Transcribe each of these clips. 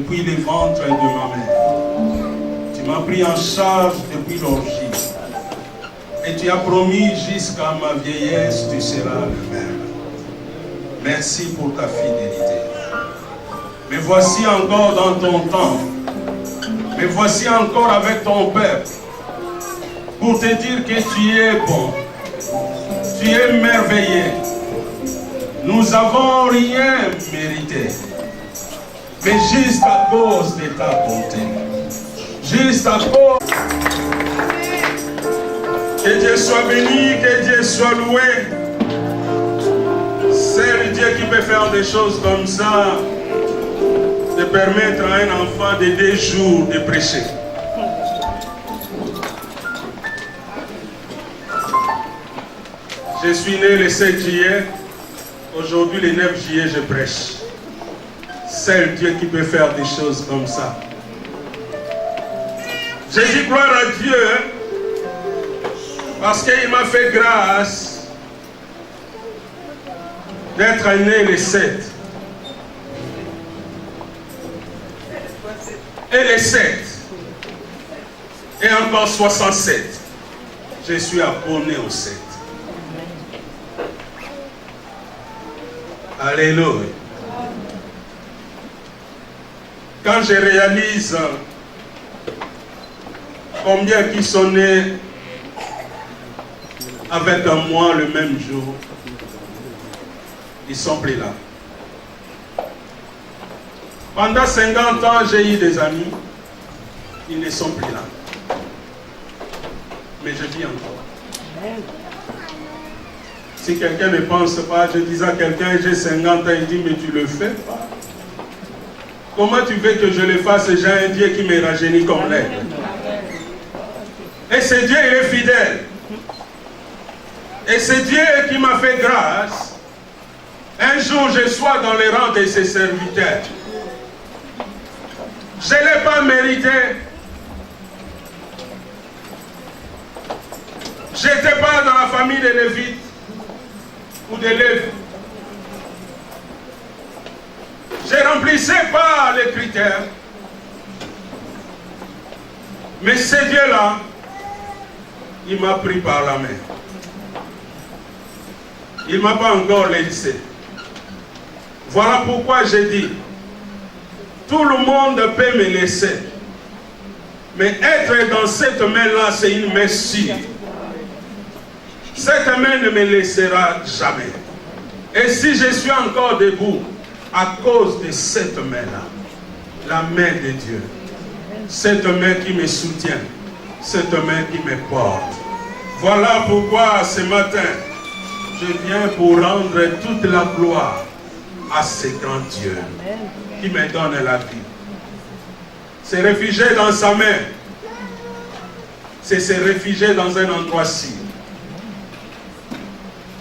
depuis le ventre de ma mère. Tu m'as pris en charge depuis l'origine. Et tu as promis jusqu'à ma vieillesse, tu seras le même. Merci pour ta fidélité. Me voici encore dans ton temps. Me voici encore avec ton peuple. Pour te dire que tu es bon. Tu es merveilleux. Nous n'avons rien mérité. Mais juste à cause de ta bonté. Juste à cause. Que Dieu soit béni, que Dieu soit loué. C'est le Dieu qui peut faire des choses comme ça, de permettre à un enfant de 2 jours de prêcher. Je suis né le 7 juillet, aujourd'hui le 9 juillet je prêche. C'est le Dieu qui peut faire des choses comme ça. J'ai dit gloire à Dieu, parce qu'il m'a fait grâce d'être né le 7. Et le 7. Et encore 67. Je suis abonné au 7. Alléluia. Quand je réalise combien qui sont nés avec moi le même jour, ils sont plus là. Pendant 50 ans, j'ai eu des amis, ils ne sont plus là. Mais je vis encore. Si quelqu'un ne pense pas, je dis à quelqu'un, j'ai 50 ans, il dit, mais tu le fais pas. Comment tu veux que je le fasse? J'ai un Dieu qui me rajeunit comme l'air. Et ce Dieu, il est fidèle. Et c'est Dieu qui m'a fait grâce. Un jour, je sois dans les rangs de ses serviteurs. Je ne l'ai pas mérité. Je n'étais pas dans la famille des Lévites ou des Lévites. Je ne remplissais pas les critères. Mais ce Dieu-là, il m'a pris par la main. Il ne m'a pas encore laissé. Voilà pourquoi j'ai dit, tout le monde peut me laisser. Mais être dans cette main-là, c'est une main sûre. Cette main ne me laissera jamais. Et si je suis encore debout, à cause de cette main-là, la main de Dieu, cette main qui me soutient, cette main qui me porte. Voilà pourquoi ce matin, je viens pour rendre toute la gloire à ce grand Dieu qui me donne la vie. Se réfugier dans sa main, c'est se réfugier dans un endroit sûr.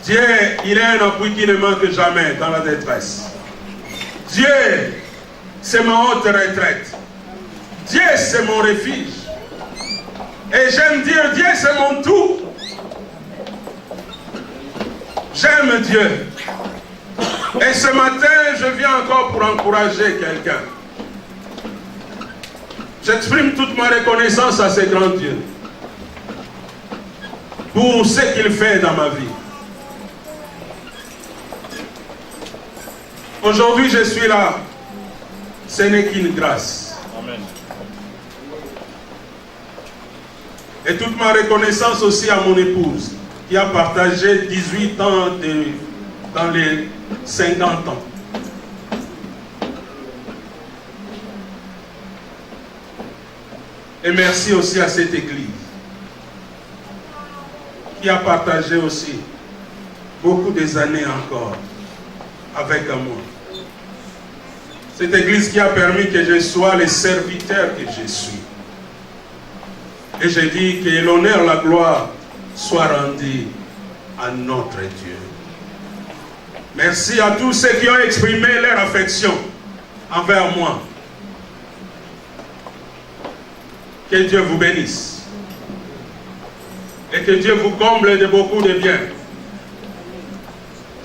Dieu, il est un appui qui ne manque jamais dans la détresse. Dieu, c'est ma haute retraite. Dieu, c'est mon refuge. Et j'aime dire, Dieu, c'est mon tout. J'aime Dieu. Et ce matin, je viens encore pour encourager quelqu'un. J'exprime toute ma reconnaissance à ce grand Dieu pour ce qu'il fait dans ma vie. Aujourd'hui, je suis là. Ce n'est qu'une grâce. Amen. Et toute ma reconnaissance aussi à mon épouse, qui a partagé 18 ans dans les 50 ans. Et merci aussi à cette église, qui a partagé aussi beaucoup des années encore avec amour. Cette église qui a permis que je sois le serviteur que je suis. Et je dis que l'honneur, la gloire soit rendue à notre Dieu. Merci à tous ceux qui ont exprimé leur affection envers moi. Que Dieu vous bénisse. Et que Dieu vous comble de beaucoup de bien.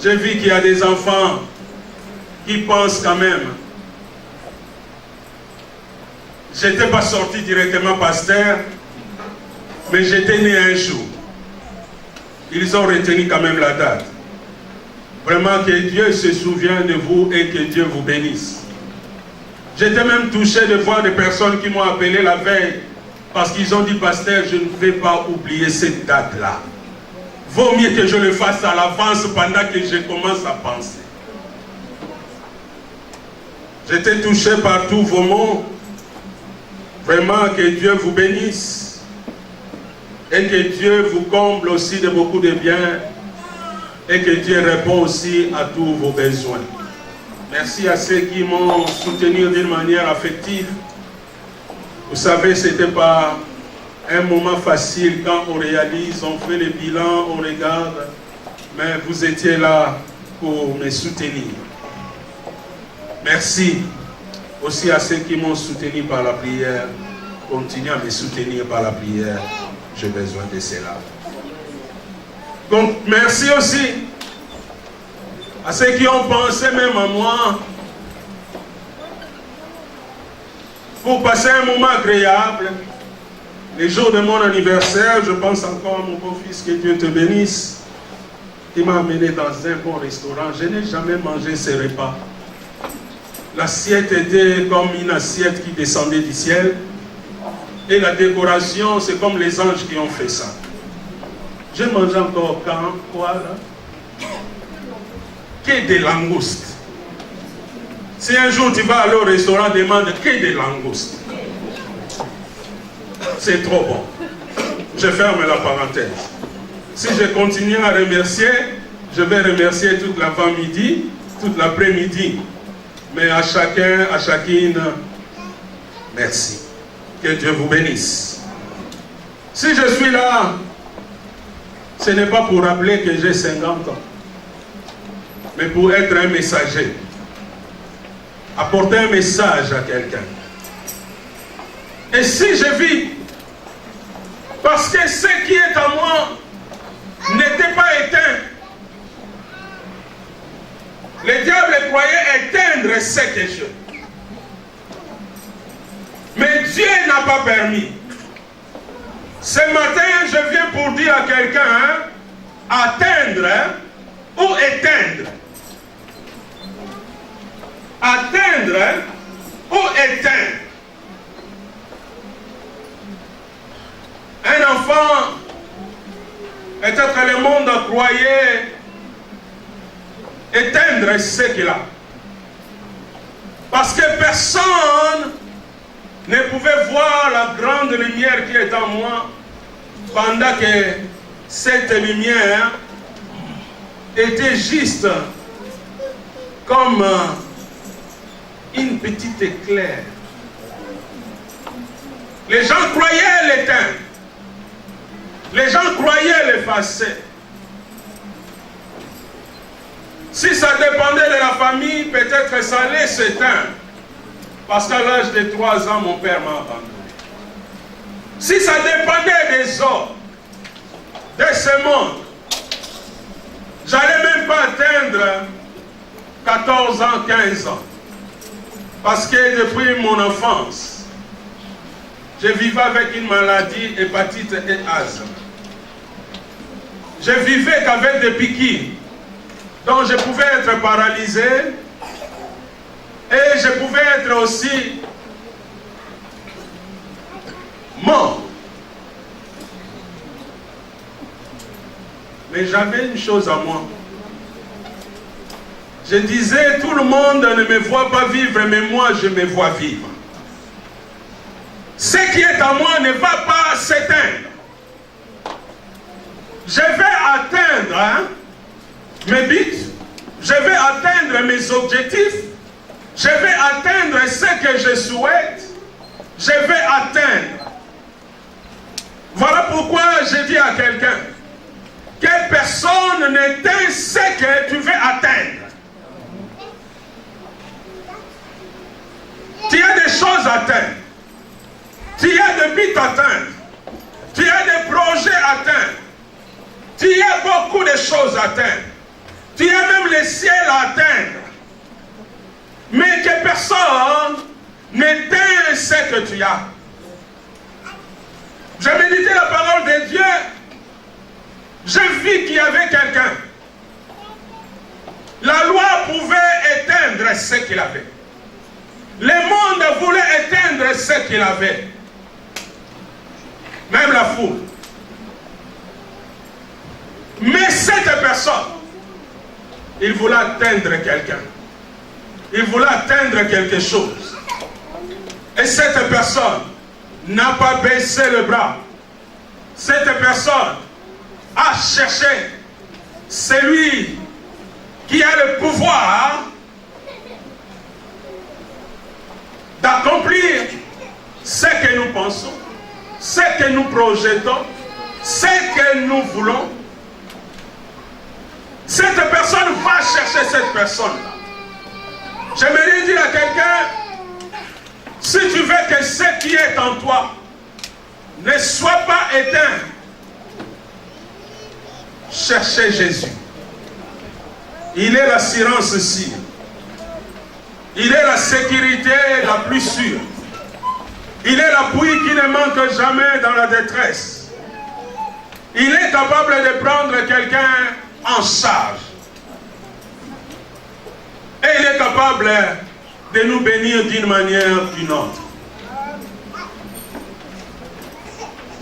J'ai vu qu'il y a des enfants qui pensent quand même Je n'étais pas sorti directement pasteur, mais j'étais né un jour. Ils ont retenu quand même la date. Vraiment que Dieu se souvient de vous et que Dieu vous bénisse. J'étais même touché de voir des personnes qui m'ont appelé la veille parce qu'ils ont dit, pasteur, je ne vais pas oublier cette date-là. Vaut mieux que je le fasse à l'avance pendant que je commence à penser. J'étais touché par tous vos mots. Vraiment que Dieu vous bénisse et que Dieu vous comble aussi de beaucoup de biens et que Dieu répond aussi à tous vos besoins. Merci à ceux qui m'ont soutenu d'une manière affective. Vous savez, ce n'était pas un moment facile quand on réalise, on fait le bilan, on regarde, mais vous étiez là pour me soutenir. Merci aussi à ceux qui m'ont soutenu par la prière. Continuez à me soutenir par la prière. J'ai besoin de cela. Donc, merci aussi à ceux qui ont pensé même à moi pour passer un moment agréable. Les jours de mon anniversaire, je pense encore à mon beau-fils, que Dieu te bénisse. Il m'a amené dans un bon restaurant. Je n'ai jamais mangé ce repas. L'assiette était comme une assiette qui descendait du ciel. Et la décoration, c'est comme les anges qui ont fait ça. J'ai mangé encore quoi là? Que des langoustes. Si un jour tu vas aller au restaurant, demande que des langoustes. C'est trop bon. Je ferme la parenthèse. Si je continue à remercier, je vais remercier toute l'avant-midi, toute l'après-midi. Mais à chacun, à chacune, merci. Que Dieu vous bénisse. Si je suis là, ce n'est pas pour rappeler que j'ai 50 ans, mais pour être un messager. Apporter un message à quelqu'un. Et si je vis, parce que ce qui est à moi n'était pas éteint, le diable croyait éteindre ce que je. Mais Dieu n'a pas permis. Ce matin, je viens pour dire à quelqu'un, atteindre ou éteindre. Atteindre ou éteindre. Un enfant, peut-être que le monde croyait éteindre ce qu'il a. Parce que personne ne pouvait voir la grande lumière qui est en moi pendant que cette lumière était juste comme une petite éclair. Les gens croyaient l'éteindre. Les gens croyaient l'effacer. Si ça dépendait de la famille, peut-être que ça allait s'éteindre. Parce qu'à l'âge de 3 ans, mon père m'a abandonné. Si ça dépendait des hommes, de ce monde, j'allais même pas atteindre 14 ans, 15 ans. Parce que depuis mon enfance, je vivais avec une maladie, hépatite et asthme. Je vivais qu'avec des piqûres. Donc je pouvais être paralysé et je pouvais être aussi mort. Mais j'avais une chose à moi. Je disais, tout le monde ne me voit pas vivre, mais moi je me vois vivre. Ce qui est à moi ne va pas s'éteindre. Je vais atteindre mes buts, je vais atteindre mes objectifs, je vais atteindre ce que je souhaite, je vais atteindre. Voilà pourquoi je dis à quelqu'un, que personne n'éteint ce que tu veux atteindre. Tu as des choses à atteindre, tu as des buts à atteindre, tu as des projets à atteindre, tu as beaucoup de choses à atteindre. Tu as même le ciel à atteindre. Mais que personne n'éteins ce que tu as. J'ai médité la parole de Dieu. J'ai vu qu'il y avait quelqu'un. La loi pouvait éteindre ce qu'il avait. Le monde voulait éteindre ce qu'il avait. Même la foule. Mais cette personne, il voulait atteindre quelqu'un. Il voulait atteindre quelque chose. Et cette personne n'a pas baissé le bras. Cette personne a cherché celui qui a le pouvoir d'accomplir ce que nous pensons, ce que nous projetons, ce que nous voulons. Cette personne va chercher cette personne-là. J'aimerais dire à quelqu'un, si tu veux que ce qui est en toi ne soit pas éteint, cherchez Jésus. Il est l'assurance sûre. Il est la sécurité la plus sûre. Il est l'appui qui ne manque jamais dans la détresse. Il est capable de prendre quelqu'un en charge. Et il est capable de nous bénir d'une manière ou d'une autre.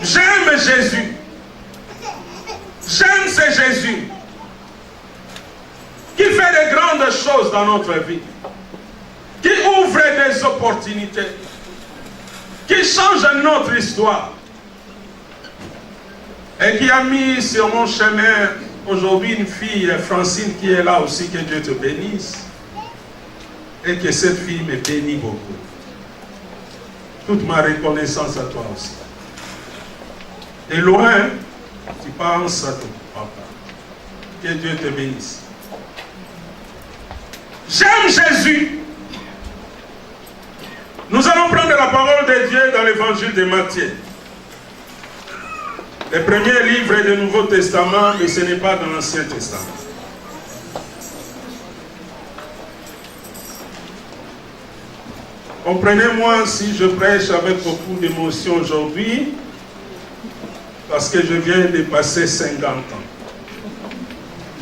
J'aime Jésus. J'aime ce Jésus qui fait de grandes choses dans notre vie, qui ouvre des opportunités, qui change notre histoire et qui a mis sur mon chemin aujourd'hui une fille, Francine, qui est là aussi. Que Dieu te bénisse et que cette fille me bénisse beaucoup. Toute ma reconnaissance à toi aussi. De loin, tu penses à ton papa. Que Dieu te bénisse. J'aime Jésus. Nous allons prendre la parole de Dieu dans l'évangile de Matthieu. Le premier livre du Nouveau Testament, mais ce n'est pas dans l'Ancien Testament. Comprenez-moi si je prêche avec beaucoup d'émotion aujourd'hui, parce que je viens de passer 50 ans.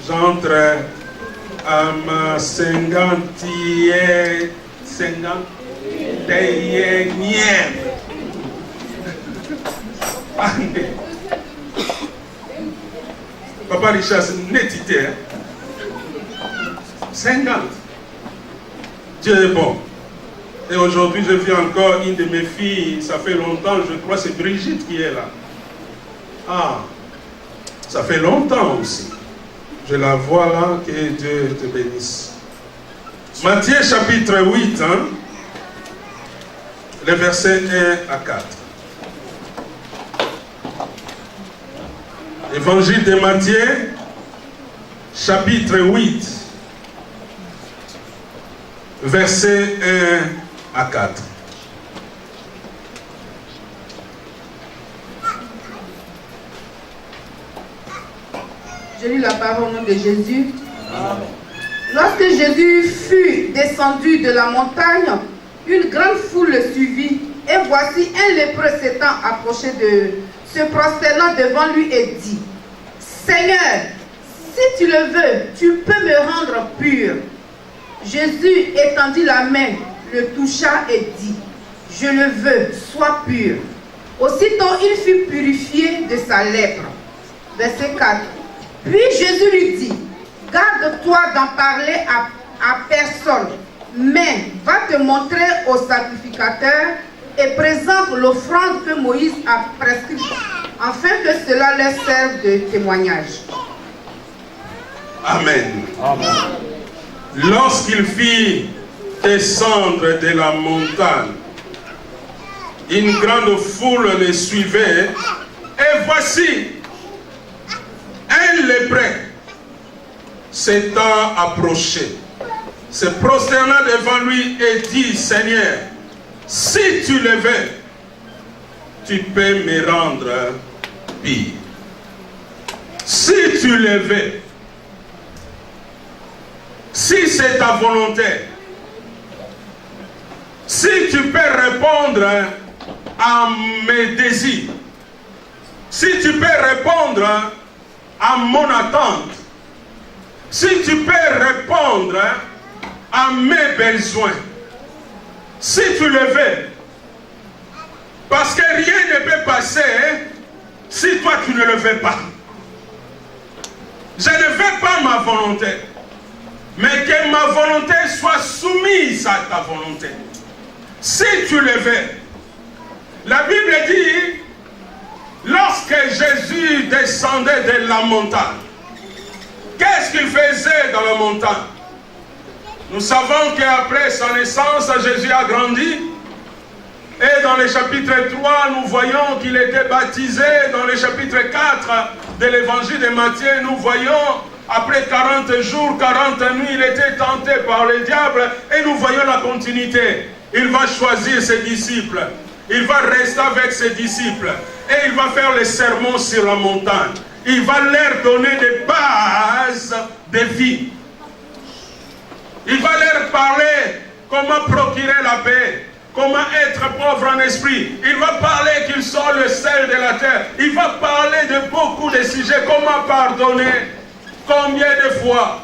J'entre à ma 51e. Papa Richard, c'est une nétité. 50. Dieu est bon. Et aujourd'hui, je vis encore une de mes filles. Ça fait longtemps, je crois, c'est Brigitte qui est là. Ah, ça fait longtemps aussi. Je la vois là, que Dieu te bénisse. Matthieu chapitre 8, les versets 1 à 4. Évangile de Matthieu, chapitre 8, versets 1 à 4. Je lis la parole au nom de Jésus. Amen. Lorsque Jésus fut descendu de la montagne, une grande foule le suivit, et voici un lépreux s'étant approché se prosternant devant lui et dit: Seigneur, si tu le veux, tu peux me rendre pur. Jésus étendit la main, le toucha et dit: Je le veux, sois pur. Aussitôt il fut purifié de sa lèpre. Verset 4. Puis Jésus lui dit: Garde-toi d'en parler à personne, mais va te montrer au sacrificateur et présente l'offrande que Moïse a prescrite, afin que cela leur serve de témoignage. Amen. Amen. Lorsqu'il fit descendre de la montagne, une grande foule le suivait, et voici un lépreux s'étant approché, se prosternant devant lui et dit: Seigneur, si tu le veux, tu peux me rendre pur. Si tu le veux, si c'est ta volonté, si Si tu peux répondre à mes désirs, si tu peux répondre à mon attente, si tu peux répondre à mes besoins, si tu le veux, parce que rien ne peut passer si toi tu ne le veux pas. Je ne veux pas ma volonté, mais que ma volonté soit soumise à ta volonté. Si tu le veux, la Bible dit, lorsque Jésus descendait de la montagne, qu'est-ce qu'il faisait dans la montagne? Nous savons qu'après sa naissance, Jésus a grandi. Et dans le chapitre 3, nous voyons qu'il était baptisé. Dans le chapitre 4 de l'évangile de Matthieu, nous voyons, après 40 jours, 40 nuits, il était tenté par le diable. Et nous voyons la continuité. Il va choisir ses disciples. Il va rester avec ses disciples. Et il va faire les sermons sur la montagne. Il va leur donner des bases de vie. Il va leur parler comment procurer la paix, comment être pauvre en esprit. Il va parler qu'ils sont le sel de la terre. Il va parler de beaucoup de sujets. Comment pardonner? Combien de fois?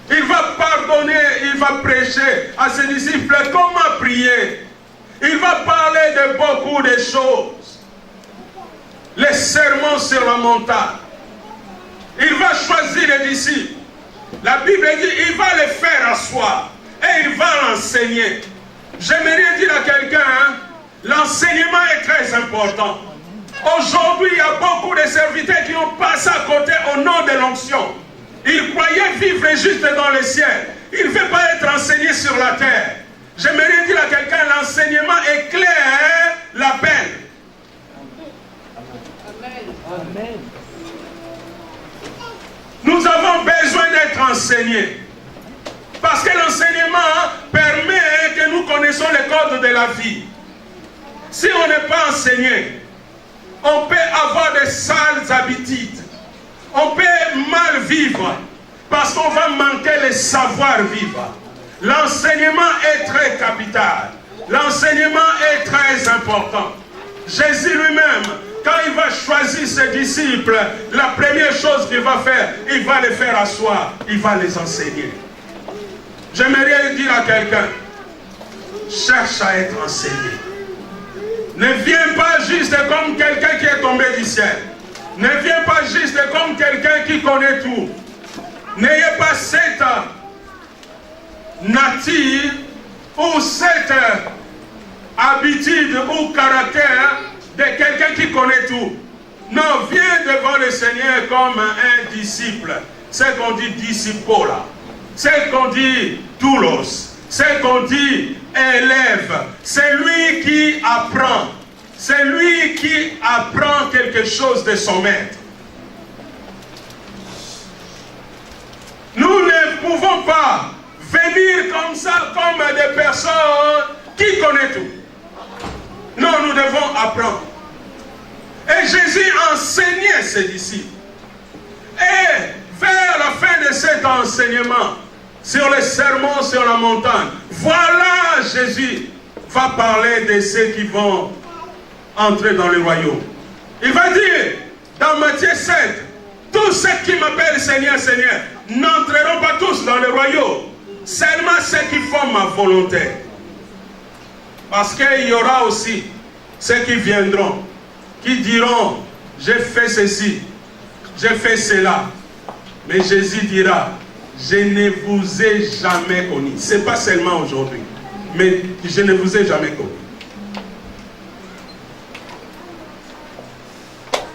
Il va pardonner, il va prêcher à ses disciples comment prier. Il va parler de beaucoup de choses. Les sermons sur la montagne. Il va choisir les disciples. La Bible dit, il va les faire asseoir et il va l'enseigner. J'aimerais dire à quelqu'un, l'enseignement est très important. Aujourd'hui, il y a beaucoup de serviteurs qui ont passé à côté au nom de l'onction. Ils croyaient vivre juste dans le ciel. Ils ne veulent pas être enseignés sur la terre. J'aimerais dire à quelqu'un, l'enseignement éclaire la peine. Amen. Nous avons besoin d'être enseignés. Parce que l'enseignement permet que nous connaissons les codes de la vie. Si on n'est pas enseigné, on peut avoir des sales habitudes. On peut mal vivre parce qu'on va manquer le savoir-vivre. L'enseignement est très capital. L'enseignement est très important. Jésus lui-même, quand il va choisir ses disciples, la première chose qu'il va faire, il va les faire asseoir, il va les enseigner. J'aimerais dire à quelqu'un, cherche à être enseigné. Ne viens pas juste comme quelqu'un qui est tombé du ciel. Ne viens pas juste comme quelqu'un qui connaît tout. N'ayez pas cette nature ou cette habitude ou caractère de quelqu'un qui connaît tout. Non, viens devant le Seigneur comme un disciple. C'est qu'on dit discipola. C'est qu'on dit doulos. C'est qu'on dit élève. C'est lui qui apprend. C'est lui qui apprend quelque chose de son maître. Nous ne pouvons pas venir comme ça, comme des personnes qui connaissent tout. Non, nous devons apprendre. Et Jésus enseignait ses disciples. Et vers la fin de cet enseignement, sur les sermons sur la montagne, voilà Jésus va parler de ceux qui vont entrer dans le royaume. Il va dire, dans Matthieu 7, tous ceux qui m'appellent Seigneur, Seigneur, n'entreront pas tous dans le royaume. Seulement ceux qui font ma volonté. Parce qu'il y aura aussi ceux qui viendront, qui diront, j'ai fait ceci, j'ai fait cela. Mais Jésus dira, je ne vous ai jamais connu. Ce n'est pas seulement aujourd'hui, mais je ne vous ai jamais connu.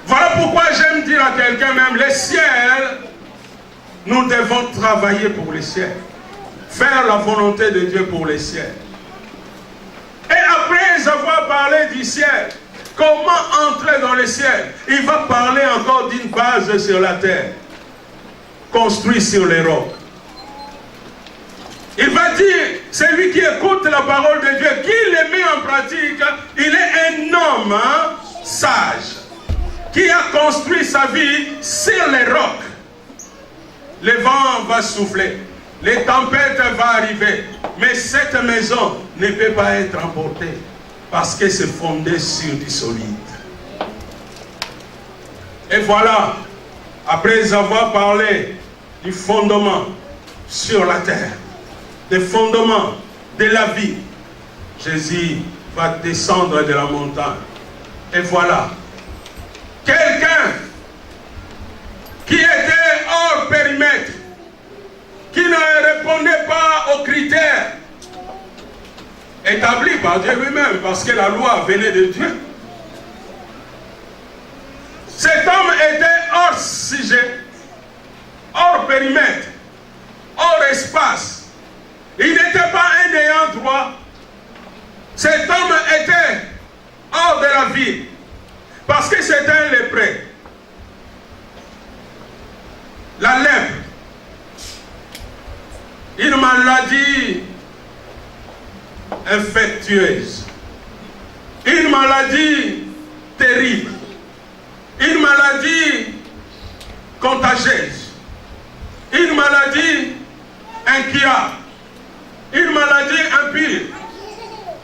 Voilà pourquoi j'aime dire à quelqu'un même, le ciel, nous devons travailler pour le ciel. Faire la volonté de Dieu pour le ciel. Et après avoir parlé du ciel, comment entrer dans le ciel? Il va parler encore d'une base sur la terre, construite sur les rocs. Il va dire, celui qui écoute la parole de Dieu, qui les met en pratique, il est un homme sage, qui a construit sa vie sur les rocs. Le vent va souffler, les tempêtes vont arriver, Mais cette maison ne peut pas être emportée parce que c'est fondé sur du solide. Et voilà, après avoir parlé du fondement sur la terre, des fondements de la vie, Jésus va descendre de la montagne. Et voilà, quelqu'un qui était hors périmètre, qui ne répondait pas aux critères établis par Dieu lui-même, parce que la loi venait de Dieu. Cet homme était hors sujet, hors périmètre, hors espace. Il n'était pas un ayant droit. Cet homme était hors de la ville, parce que c'était un lépreux. La lèpre, une maladie infectieuse, une maladie terrible, une maladie contagieuse, une maladie incurable, une maladie impure.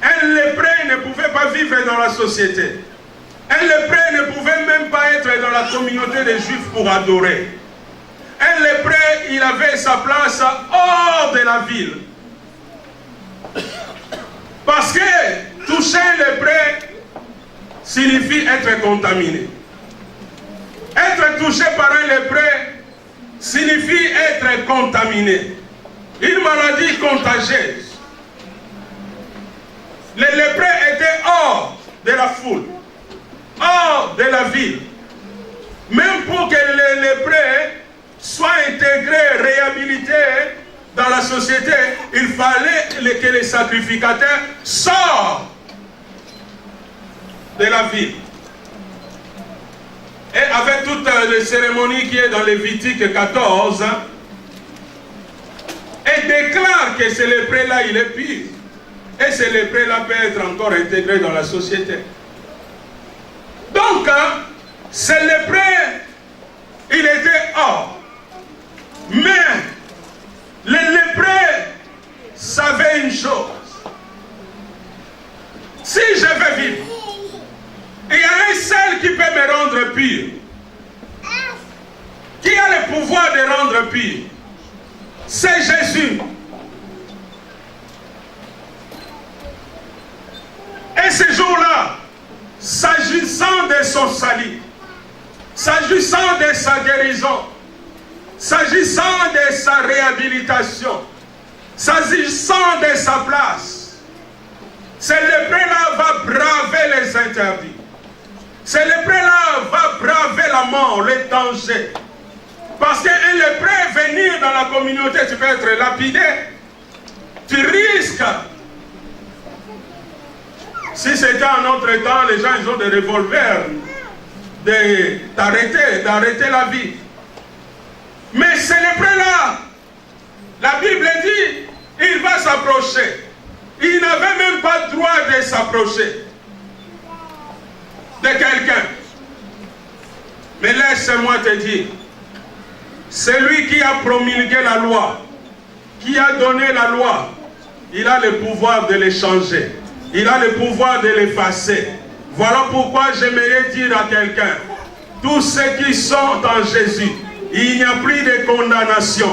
Un lépreux ne pouvait pas vivre dans la société. Un lépreux ne pouvait même pas être dans la communauté des Juifs pour adorer. Un lépreux, il avait sa place hors de la ville. Parce que toucher un lépreux signifie être contaminé. Être touché par un lépreux signifie être contaminé. Une maladie contagieuse. Les lépreux étaient hors de la foule, hors de la ville. Même pour que les lépreux soient intégrés, réhabilités dans la société, il fallait que les sacrificateurs sortent de la ville. Et avec toutes les cérémonies qui est dans Lévitique 14, et déclare que ce lépreux-là, il est pur. Et ce lépreux-là peut être encore intégré dans la société. Donc, ce lépreux, il était hors. Mais, le lépreux savait une chose. Si je veux vivre, il y a un seul qui peut me rendre pur. Qui a le pouvoir de rendre pur? C'est Jésus. Et ce jour-là, s'agissant de son salut, s'agissant de sa guérison, s'agissant de sa réhabilitation, s'agissant de sa place, ce lépreux-là va braver les interdits. Ce lépreux-là va braver la mort, les dangers. Parce qu'un lépreux venir dans la communauté, tu peux être lapidé. Tu risques. Si c'était en notre temps, les gens ils ont des revolvers, d'arrêter la vie. Mais ce lépreux-là, la Bible dit, il va s'approcher. Il n'avait même pas le droit de s'approcher de quelqu'un. Mais laisse-moi te dire, celui qui a promulgué la loi, qui a donné la loi, il a le pouvoir de les changer. Il a le pouvoir de l'effacer. Voilà pourquoi j'aimerais dire à quelqu'un, tous ceux qui sont en Jésus, il n'y a plus de condamnation.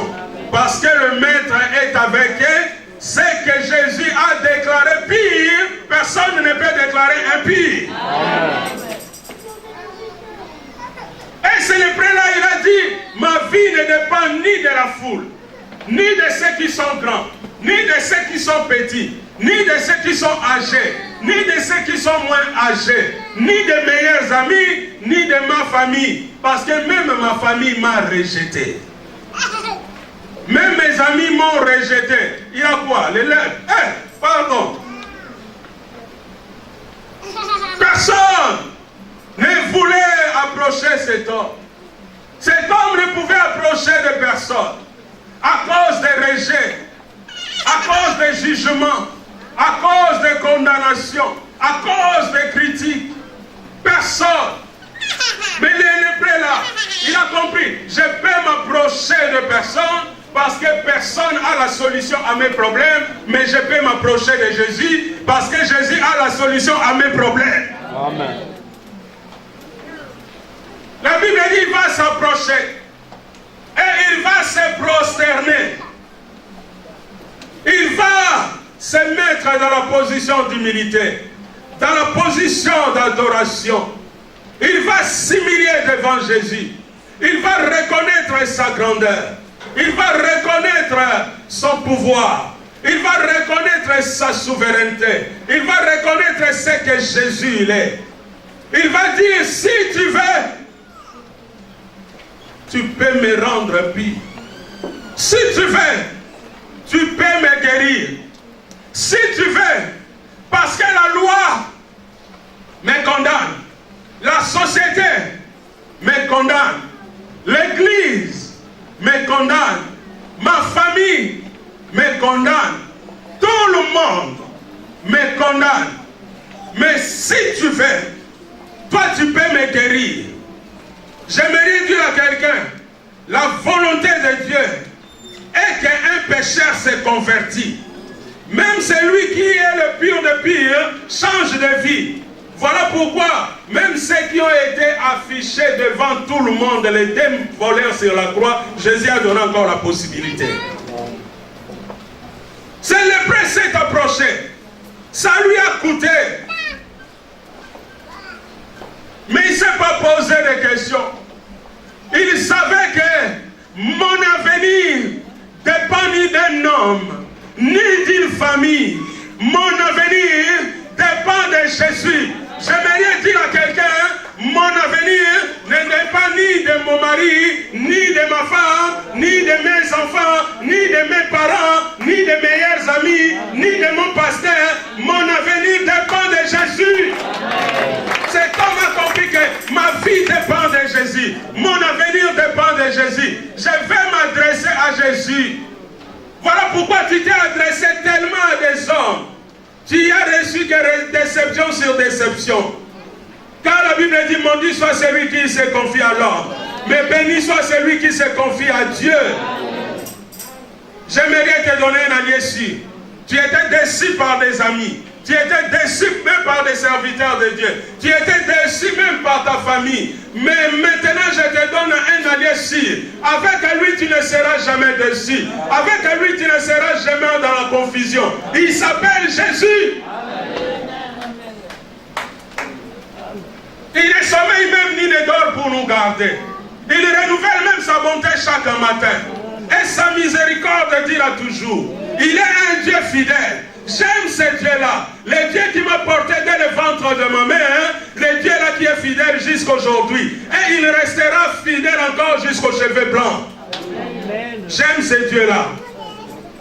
Parce que le Maître est avec eux. Ce que Jésus a déclaré pire, personne ne peut déclarer impie. Et ce lépreux-là, il a dit, ma vie ne dépend ni de la foule, ni de ceux qui sont grands, ni de ceux qui sont petits, ni de ceux qui sont âgés, ni de ceux qui sont moins âgés, ni de meilleurs amis, ni de ma famille. Parce que même ma famille m'a rejeté. Même mes amis m'ont rejeté. Il y a quoi? Les lèvres. Pardon. Personne ne voulait approcher cet homme. Cet homme ne pouvait approcher de personne. À cause des rejets, à cause des jugements, à cause des condamnations, à cause des critiques. Personne. Mais le lépreux là, il a compris. Je peux m'approcher de personne parce que personne n'a la solution à mes problèmes, mais je peux m'approcher de Jésus parce que Jésus a la solution à mes problèmes. Amen. La Bible dit qu'il va s'approcher et il va se prosterner. Il va se mettre dans la position d'humilité, dans la position d'adoration. Il va s'humilier devant Jésus. Il va reconnaître sa grandeur. Il va reconnaître son pouvoir. Il va reconnaître sa souveraineté. Il va reconnaître ce que Jésus il est. Il va dire, si tu veux, tu peux me rendre pire. Si tu veux, tu peux me guérir. Si tu veux, parce que la loi me condamne, la société me condamne, l'église me condamne, ma famille me condamne, tout le monde me condamne. Mais si tu veux, toi tu peux me guérir. J'aimerais dire à quelqu'un, la volonté de Dieu est qu'un pécheur se convertit. Même celui qui est le pire de pire change de vie. Voilà pourquoi, même ceux qui ont été affichés devant tout le monde, les deux voleurs sur la croix, Jésus a donné encore la possibilité. Ce lépreux s'est approché. Ça lui a coûté. Mais il ne s'est pas posé de questions. Il savait que mon avenir dépend ni d'un homme, ni d'une famille. Mon avenir dépend de Jésus. J'aimerais dire à quelqu'un, mon avenir ne dépend ni de mon mari, ni de ma femme, ni de mes enfants, ni de mes parents, ni de mes meilleurs amis, ni de mon pasteur. Mon avenir dépend de Jésus. Cet homme a compris que ma vie dépend de Jésus. Mon avenir dépend de Jésus. Je vais m'adresser à Jésus. Voilà pourquoi tu t'es adressé tellement à des hommes. Tu as reçu que déception sur déception. Car la Bible dit, maudit soit celui qui se confie à l'homme, mais béni soit celui qui se confie à Dieu. J'aimerais te donner un allié ici. Tu étais déçu par des amis. Tu étais déçu même par des serviteurs de Dieu. Tu étais déçu même par ta famille. Mais maintenant, je te donne un allié sûr. Avec lui, tu ne seras jamais déçu. Avec lui, tu ne seras jamais dans la confusion. Il s'appelle Jésus. Il ne sommeille même ni ne dort pour nous garder. Il renouvelle même sa bonté chaque matin. Et sa miséricorde dira toujours. Il est un Dieu fidèle. J'aime ce Dieu-là. Le Dieu qui m'a porté dès le ventre de ma mère, le Dieu-là qui est fidèle jusqu'aujourd'hui. Et il restera fidèle encore jusqu'aux cheveux blancs. J'aime ce Dieu-là.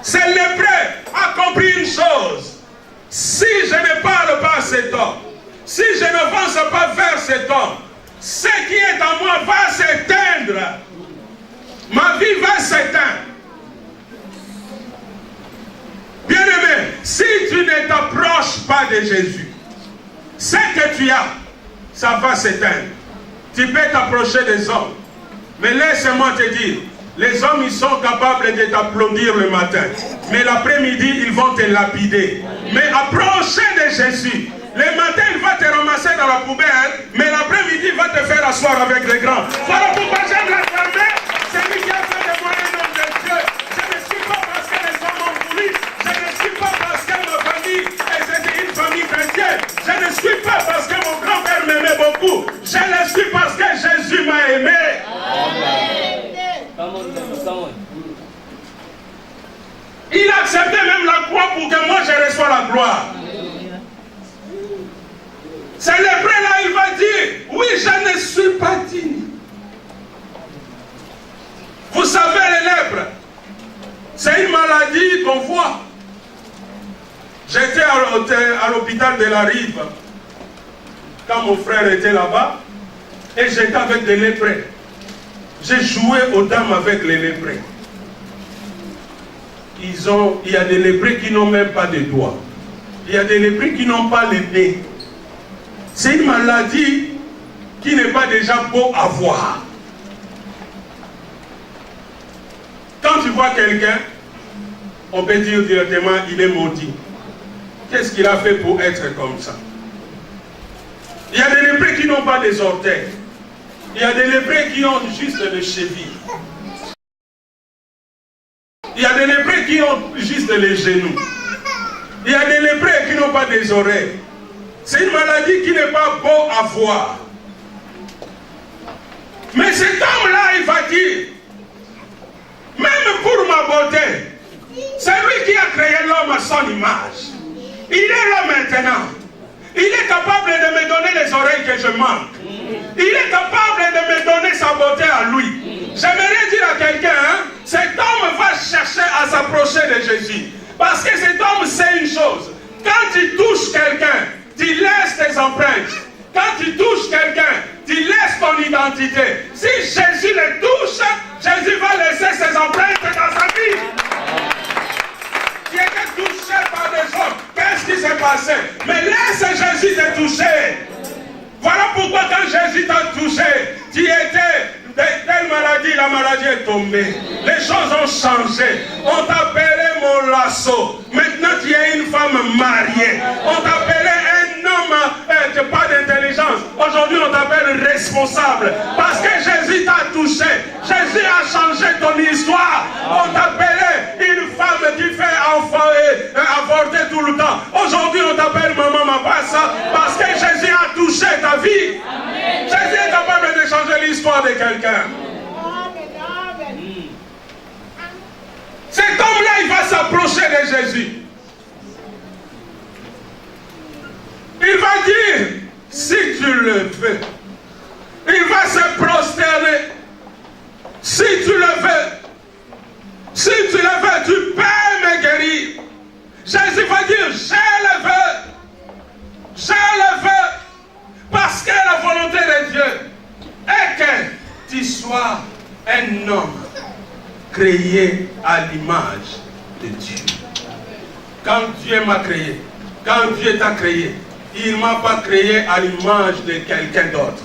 Ce lépreux a compris une chose. Si je ne parle pas à cet homme, si je n'avance pas vers cet homme, ce qui est en moi va s'éteindre. Ma vie va s'éteindre. Bien-aimé, si tu ne t'approches pas de Jésus, ce que tu as, ça va s'éteindre. Tu peux t'approcher des hommes. Mais laisse-moi te dire, les hommes, ils sont capables de t'applaudir le matin. Mais l'après-midi, ils vont te lapider. Mais approcher de Jésus. Le matin, il va te ramasser dans la poubelle, mais l'après-midi, il va te faire asseoir avec les grands. Voilà pourquoi j'aime l'acclamer. C'est lui qui a fait de moi un homme de Dieu. Je ne suis pas parce que les hommes m'ont voulu. Je ne suis pas parce que ma famille était une famille chrétienne. Je ne suis pas parce que mon grand-père m'aimait beaucoup. Je le suis parce que Jésus m'a aimé. Il a accepté même la croix pour que moi je reçoive la gloire. C'est lépreux là, il va dire, oui, je ne suis pas digne. Vous savez, les lèpres, c'est une maladie qu'on voit. J'étais à l'hôpital de la Rive, quand mon frère était là-bas, et j'étais avec des lépreux. J'ai joué aux dames avec les lépreux. Il y a des lépreux qui n'ont même pas de doigts. Il y a des lépreux qui n'ont pas les nez. C'est une maladie qui n'est pas déjà beau à voir. Quand tu vois quelqu'un, on peut dire directement, il est maudit. Qu'est-ce qu'il a fait pour être comme ça? Il y a des lépreux qui n'ont pas des orteils. Il y a des lépreux qui ont juste les chevilles. Il y a des lépreux qui ont juste les genoux. Il y a des lépreux qui n'ont pas des oreilles. C'est une maladie qui n'est pas beau à voir. Mais cet homme-là, il va dire, même pour ma beauté, c'est lui qui a créé l'homme à son image. Il est là maintenant. Il est capable de me donner les oreilles que je manque. Il est capable de me donner sa beauté à lui. J'aimerais dire à quelqu'un, hein, cet homme va chercher à s'approcher de Jésus. Parce que cet homme sait une chose. Quand tu touches quelqu'un, tu laisses tes empreintes. Quand tu touches quelqu'un, tu laisses ton identité. Si Jésus le touche, Jésus va laisser ses empreintes dans sa vie. Tu étais touché par des hommes. Qu'est-ce qui s'est passé? Mais laisse Jésus te toucher. Voilà pourquoi quand Jésus t'a touché, tu étais de telle maladie, la maladie est tombée. Les choses ont changé. On t'appelait mon lasso. Maintenant tu es une femme mariée. On t'appelait un homme, pas d'intelligence. Aujourd'hui on t'appelle responsable. Parce que Jésus t'a touché. Jésus a changé ton histoire. On t'appelait une femme qui fait avorter tout le temps. Aujourd'hui on t'appelle maman Mabassa. Parce que Jésus a touché ta vie. Amen. Jésus est capable de changer l'histoire de quelqu'un. Cet homme-là, il va s'approcher de Jésus. Il va dire, si tu le veux, il va se prosterner. Si tu le veux, si tu le veux, tu peux me guérir. Jésus va dire, je le veux. Je le veux. Parce que la volonté de Dieu est que tu sois un homme créé à l'image de Dieu. Quand Dieu m'a créé, quand Dieu t'a créé, il ne m'a pas créé à l'image de quelqu'un d'autre.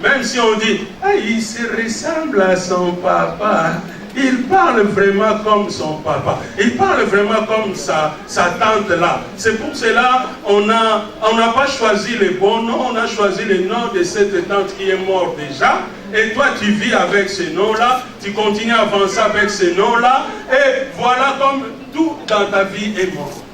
Même si on dit, il se ressemble à son papa, il parle vraiment comme son papa, il parle vraiment comme sa tante là. C'est pour cela on n'a pas choisi le bon nom, on a choisi le nom de cette tante qui est morte déjà. Et toi tu vis avec ce nom-là, tu continues à avancer avec ce nom-là, et voilà comme tout dans ta vie est mort.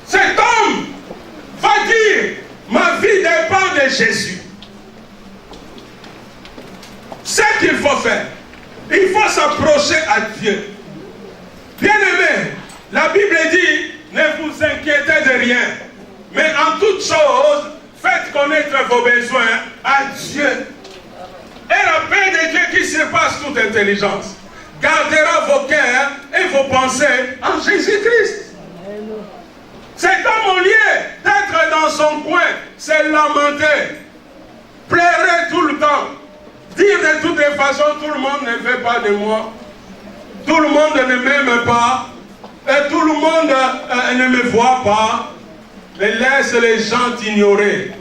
Cet homme va dire, ma vie dépend de Jésus. Ce qu'il faut faire, il faut s'approcher à Dieu. Bien-aimés, la Bible dit, ne vous inquiétez de rien, mais en toute chose, faites connaître vos besoins à Dieu. Et la paix de Dieu qui surpasse toute intelligence gardera vos cœurs et vos pensées en Jésus-Christ. Cet homme, au lieu d'être dans son coin, se lamenter, pleurer tout le temps, dire de toutes les façons, tout le monde ne veut pas de moi, tout le monde ne m'aime pas, et tout le monde ne me voit pas, mais laisse les gens t'ignorer,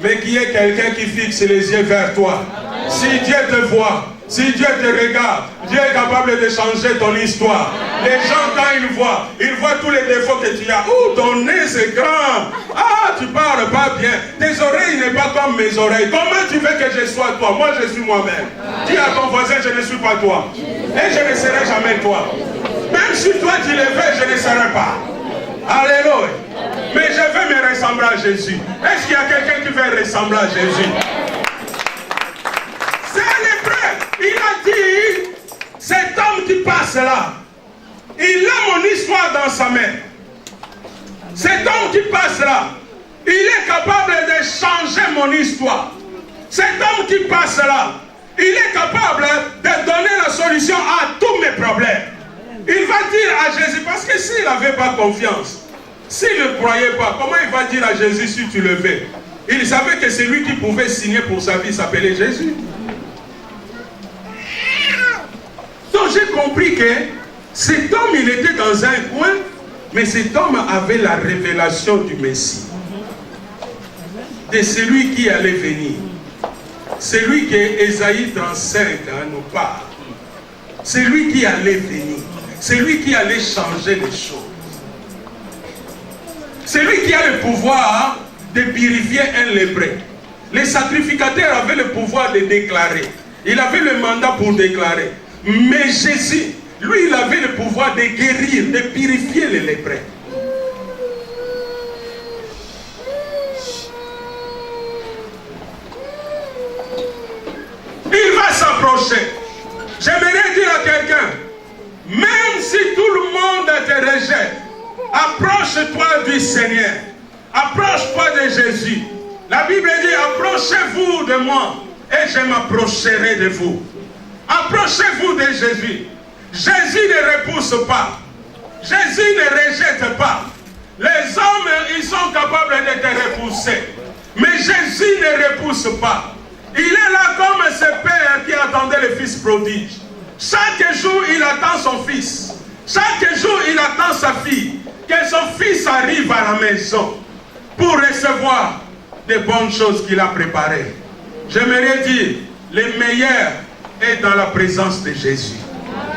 mais qu'il y ait quelqu'un qui fixe les yeux vers toi. Si Dieu te voit, si Dieu te regarde, Dieu est capable de changer ton histoire. Les gens, quand ils voient tous les défauts que tu as. Oh, ton nez c'est grand. Ah, tu parles pas bien. Tes oreilles n'est pas comme mes oreilles. Comment tu veux que je sois toi? Moi, je suis moi-même. Dis à ton voisin, je ne suis pas toi. Et je ne serai jamais toi. Même si toi tu le veux, je ne serai pas. Alléluia. Mais je veux me ressembler à Jésus. Est-ce qu'il y a quelqu'un qui veut ressembler à Jésus? C'est lépreux. Il a dit, cet homme qui passe là, il a mon histoire dans sa main. Cet homme qui passe là, il est capable de changer mon histoire. Cet homme qui passe là, il est capable de donner la solution à tous mes problèmes. Il va dire à Jésus, parce que s'il n'avait pas confiance, s'il ne croyait pas, comment il va dire à Jésus si tu le veux? Il savait que c'est lui qui pouvait signer pour sa vie, s'appelait Jésus. Donc j'ai compris que cet homme, il était dans un coin, mais cet homme avait la révélation du Messie. de celui qui allait venir. Celui que Ésaïe 35 nous parle. Celui qui allait venir. Celui qui allait changer les choses. Celui qui a le pouvoir de purifier un lépreux. Les sacrificateurs avaient le pouvoir de déclarer. Il avait le mandat pour déclarer. Mais Jésus, lui, il avait le pouvoir de guérir, de purifier les lépreux. Il va s'approcher. J'aimerais dire à quelqu'un, même si tout le monde te rejette, approche-toi du Seigneur. Approche-toi de Jésus. La Bible dit, approchez-vous de moi et je m'approcherai de vous. Approchez-vous de Jésus. Jésus ne repousse pas. Jésus ne rejette pas. Les hommes, ils sont capables de te repousser. Mais Jésus ne repousse pas. Il est là comme ce père qui attendait le fils prodige. Chaque jour, il attend son fils. Chaque jour, il attend sa fille. Que son fils arrive à la maison pour recevoir des bonnes choses qu'il a préparées. J'aimerais dire, le meilleur est dans la présence de Jésus.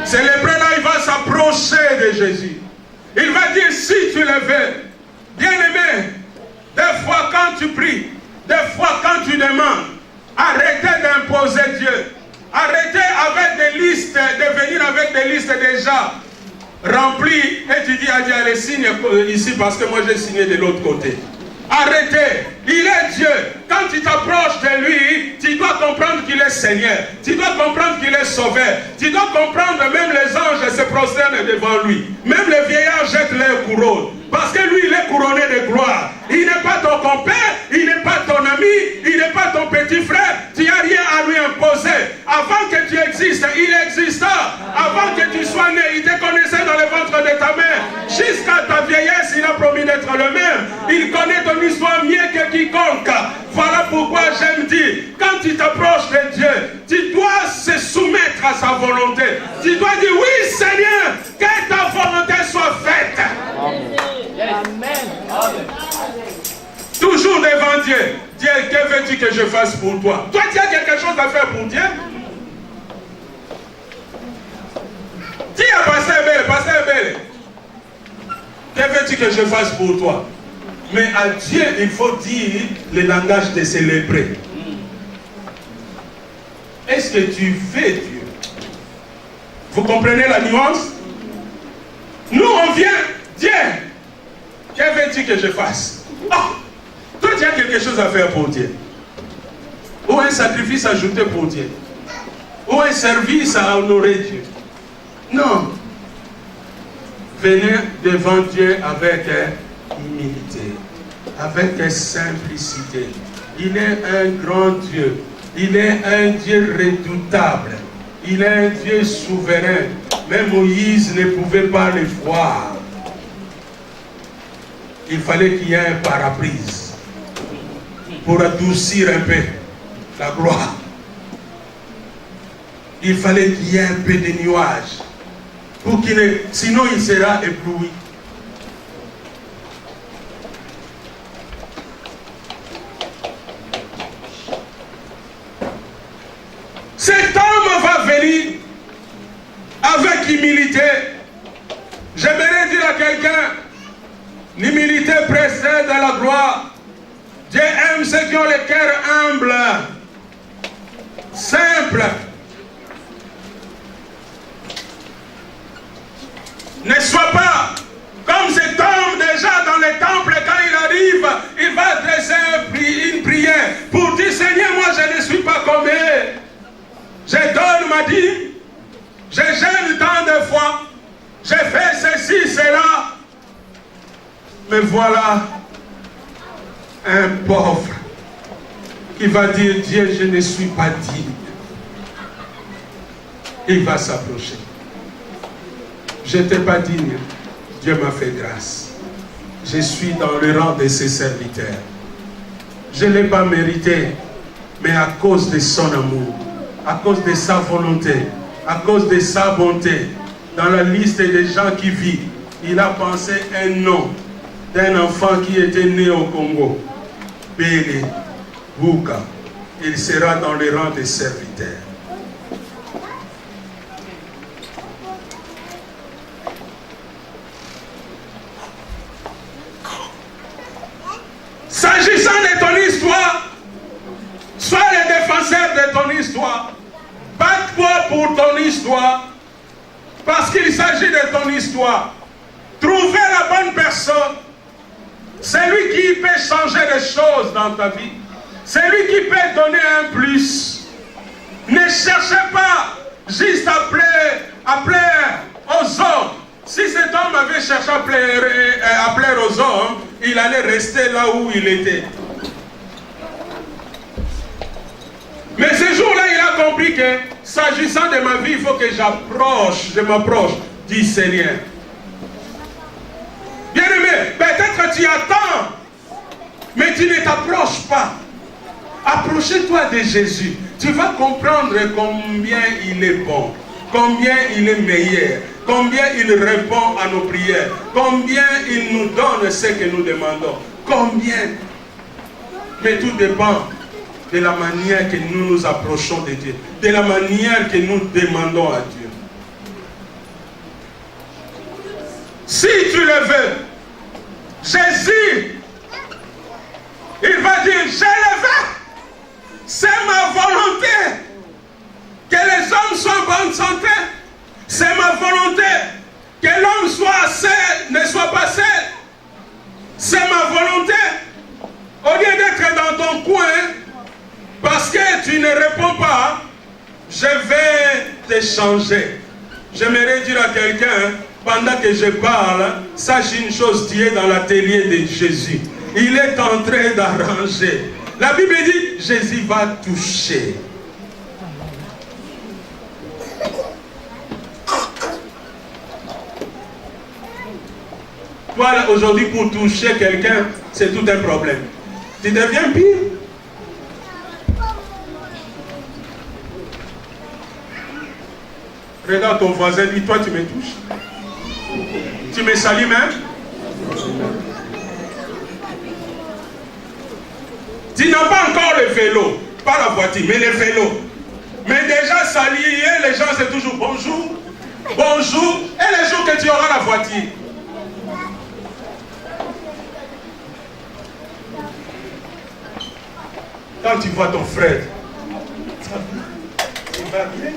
Ce lépreux-là, il va s'approcher de Jésus. Il va dire, si tu le veux, bien-aimé, des fois quand tu pries, des fois quand tu demandes, arrêtez d'imposer Dieu. Arrêtez avec des listes, de venir avec des listes déjà remplies. Et tu dis à Dieu, allez, signe ici parce que moi j'ai signé de l'autre côté. Arrêtez. Il est Dieu. Quand tu t'approches de lui, tu dois comprendre qu'il est Seigneur. Tu dois comprendre qu'il est Sauveur. Tu dois comprendre même les anges se prosternent devant lui. Même les vieillards jettent leur couronne. Parce que lui, il est couronné de gloire. Il n'est pas ton compère, il n'est pas ton ami, il n'est pas ton petit frère. Tu n'as rien à lui imposer. Avant que tu existes, il existait. Avant que tu sois né, il te connaissait dans le ventre de ta mère. Jusqu'à ta vieillesse, il a promis d'être le même. Il connaît ton histoire mieux que quiconque. Voilà pourquoi j'aime dire, quand tu t'approches de Dieu, tu dois se soumettre à sa volonté. Tu dois dire, oui Seigneur, que ta volonté soit faite. Amen. Toujours devant Dieu. Dieu, que veux-tu que je fasse pour toi? Toi, tu as quelque chose à faire pour Dieu? Dis à Pasteur Belle, que veux-tu que je fasse pour toi? Mais à Dieu, il faut dire le langage de ces lépreux. Est-ce que tu veux Dieu? Vous comprenez la nuance? Nous, on vient, Dieu, que veux-tu que je fasse? Oh, toi, tu as quelque chose à faire pour Dieu. Ou un sacrifice ajouté pour Dieu. Ou un service à honorer Dieu. Non. Venez devant Dieu avec humilité, avec simplicité. Il est un grand Dieu. Il est un Dieu redoutable. Il est un Dieu souverain. Même Moïse ne pouvait pas le voir. Il fallait qu'il y ait un parapluie pour adoucir un peu la gloire. Il fallait qu'il y ait un peu de nuages. Pour qu'il ne... Sinon, il sera ébloui. Cet homme va venir avec humilité. J'aimerais dire à quelqu'un, l'humilité précède la gloire. Dieu aime ceux qui ont le cœur humble, simple. Ne sois pas comme cet homme déjà dans le temple, quand il arrive, il va adresser une prière pour dire, Seigneur, moi je ne suis pas comme eux. Je donne ma dîme, je gêne tant de fois, je fais ceci, cela. Mais voilà un pauvre qui va dire, Dieu, je ne suis pas digne. Il va s'approcher. Je n'étais pas digne, Dieu m'a fait grâce. Je suis dans le rang de ses serviteurs. Je ne l'ai pas mérité, mais à cause de son amour, à cause de sa volonté, à cause de sa bonté, dans la liste des gens qui vivent, il a pensé un nom d'un enfant qui était né au Congo. Bélé, Bouka. Il sera dans les rangs des serviteurs. S'agissant de ton histoire, sois le défenseur de ton histoire. Bats-toi pour ton histoire, parce qu'il s'agit de ton histoire. Trouvez la bonne personne. C'est lui qui peut changer les choses dans ta vie. C'est lui qui peut donner un plus. Ne cherchez pas juste à plaire aux hommes. Si cet homme avait cherché à plaire aux hommes, il allait rester là où il était. Mais ce jour-là, il a compris que, s'agissant de ma vie, il faut que je m'approche du Seigneur. Bien-aimé, peut-être tu attends, mais tu ne t'approches pas. Approchez-toi de Jésus. Tu vas comprendre combien il est bon, combien il est meilleur, combien il répond à nos prières, combien il nous donne ce que nous demandons, combien. Mais tout dépend de la manière que nous nous approchons de Dieu, de la manière que nous demandons à Dieu. Si tu le veux, Jésus, il va dire, je le veux. C'est ma volonté que les hommes soient en bonne santé. C'est ma volonté que l'homme soit seul, ne soit pas seul. C'est ma volonté. Au lieu d'être dans ton coin, parce que tu ne réponds pas, je vais te changer. J'aimerais dire à quelqu'un, pendant que je parle, sache une chose, tu es dans l'atelier de Jésus. Il est en train d'arranger. La Bible dit, Jésus va toucher. Toi, aujourd'hui, pour toucher quelqu'un, c'est tout un problème. Tu deviens pire. Regarde ton voisin, dis, toi, tu me touches. Tu me salues même. Tu n'as pas encore le vélo, pas la voiture, mais le vélo. Mais déjà saluer les gens, c'est toujours bonjour, bonjour, et les jours que tu auras la voiture. Quand tu vois ton frère, tu vas bien.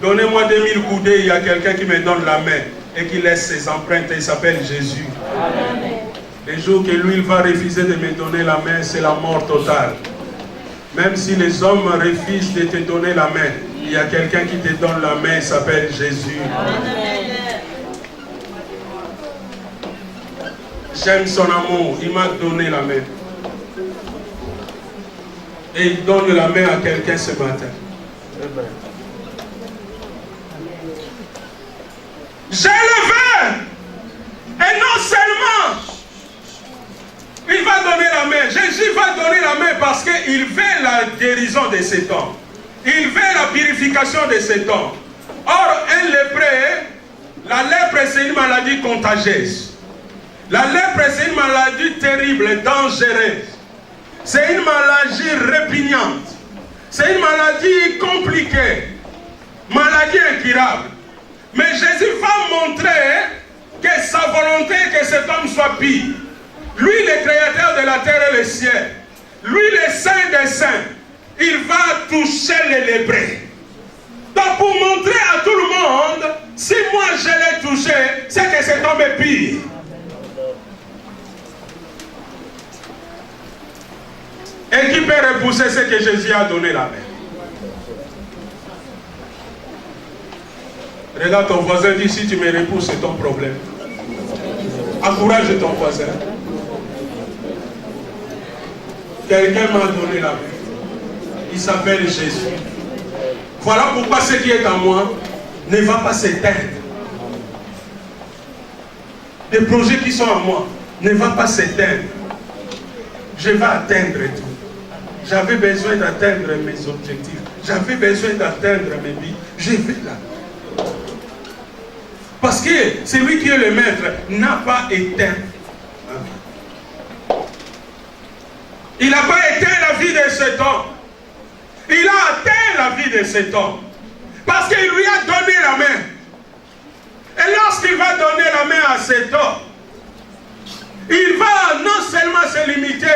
Donnez-moi 2000 coudées, il y a quelqu'un qui me donne la main et qui laisse ses empreintes, il s'appelle Jésus. Amen. Le jour que lui, il va refuser de me donner la main, c'est la mort totale. Même si les hommes refusent de te donner la main, il y a quelqu'un qui te donne la main, il s'appelle Jésus. Amen. J'aime son amour, il m'a donné la main. Et il donne la main à quelqu'un ce matin. Amen. Je le veux. Et non seulement il va donner la main. Jésus va donner la main parce qu'il veut la guérison de cet homme. Il veut la purification de cet homme. Or, un lépreux, la lèpre c'est une maladie contagieuse. La lèpre c'est une maladie terrible, dangereuse. C'est une maladie répugnante. C'est une maladie compliquée. Maladie incurable. Mais Jésus va montrer que sa volonté est que cet homme soit pire. Lui, le créateur de la terre et le ciel. Lui, le saint des saints. Il va toucher les lépreux. Donc, pour montrer à tout le monde, si moi je l'ai touché, c'est que cet homme est pire. Et qui peut repousser ce que Jésus a donné la main? Regarde ton voisin, dis si tu me repousses, c'est ton problème. Encourage ton voisin. Quelqu'un m'a donné la main. Il s'appelle Jésus. Voilà pourquoi ce qui est en moi ne va pas s'éteindre. Les projets qui sont en moi ne vont pas s'éteindre. Je vais atteindre tout. J'avais besoin d'atteindre mes objectifs. J'avais besoin d'atteindre mes buts. Je vais là. Parce que celui qui est le maître n'a pas éteint. Il n'a pas éteint la vie de cet homme. Il a atteint la vie de cet homme. Parce qu'il lui a donné la main. Et lorsqu'il va donner la main à cet homme, il va non seulement se limiter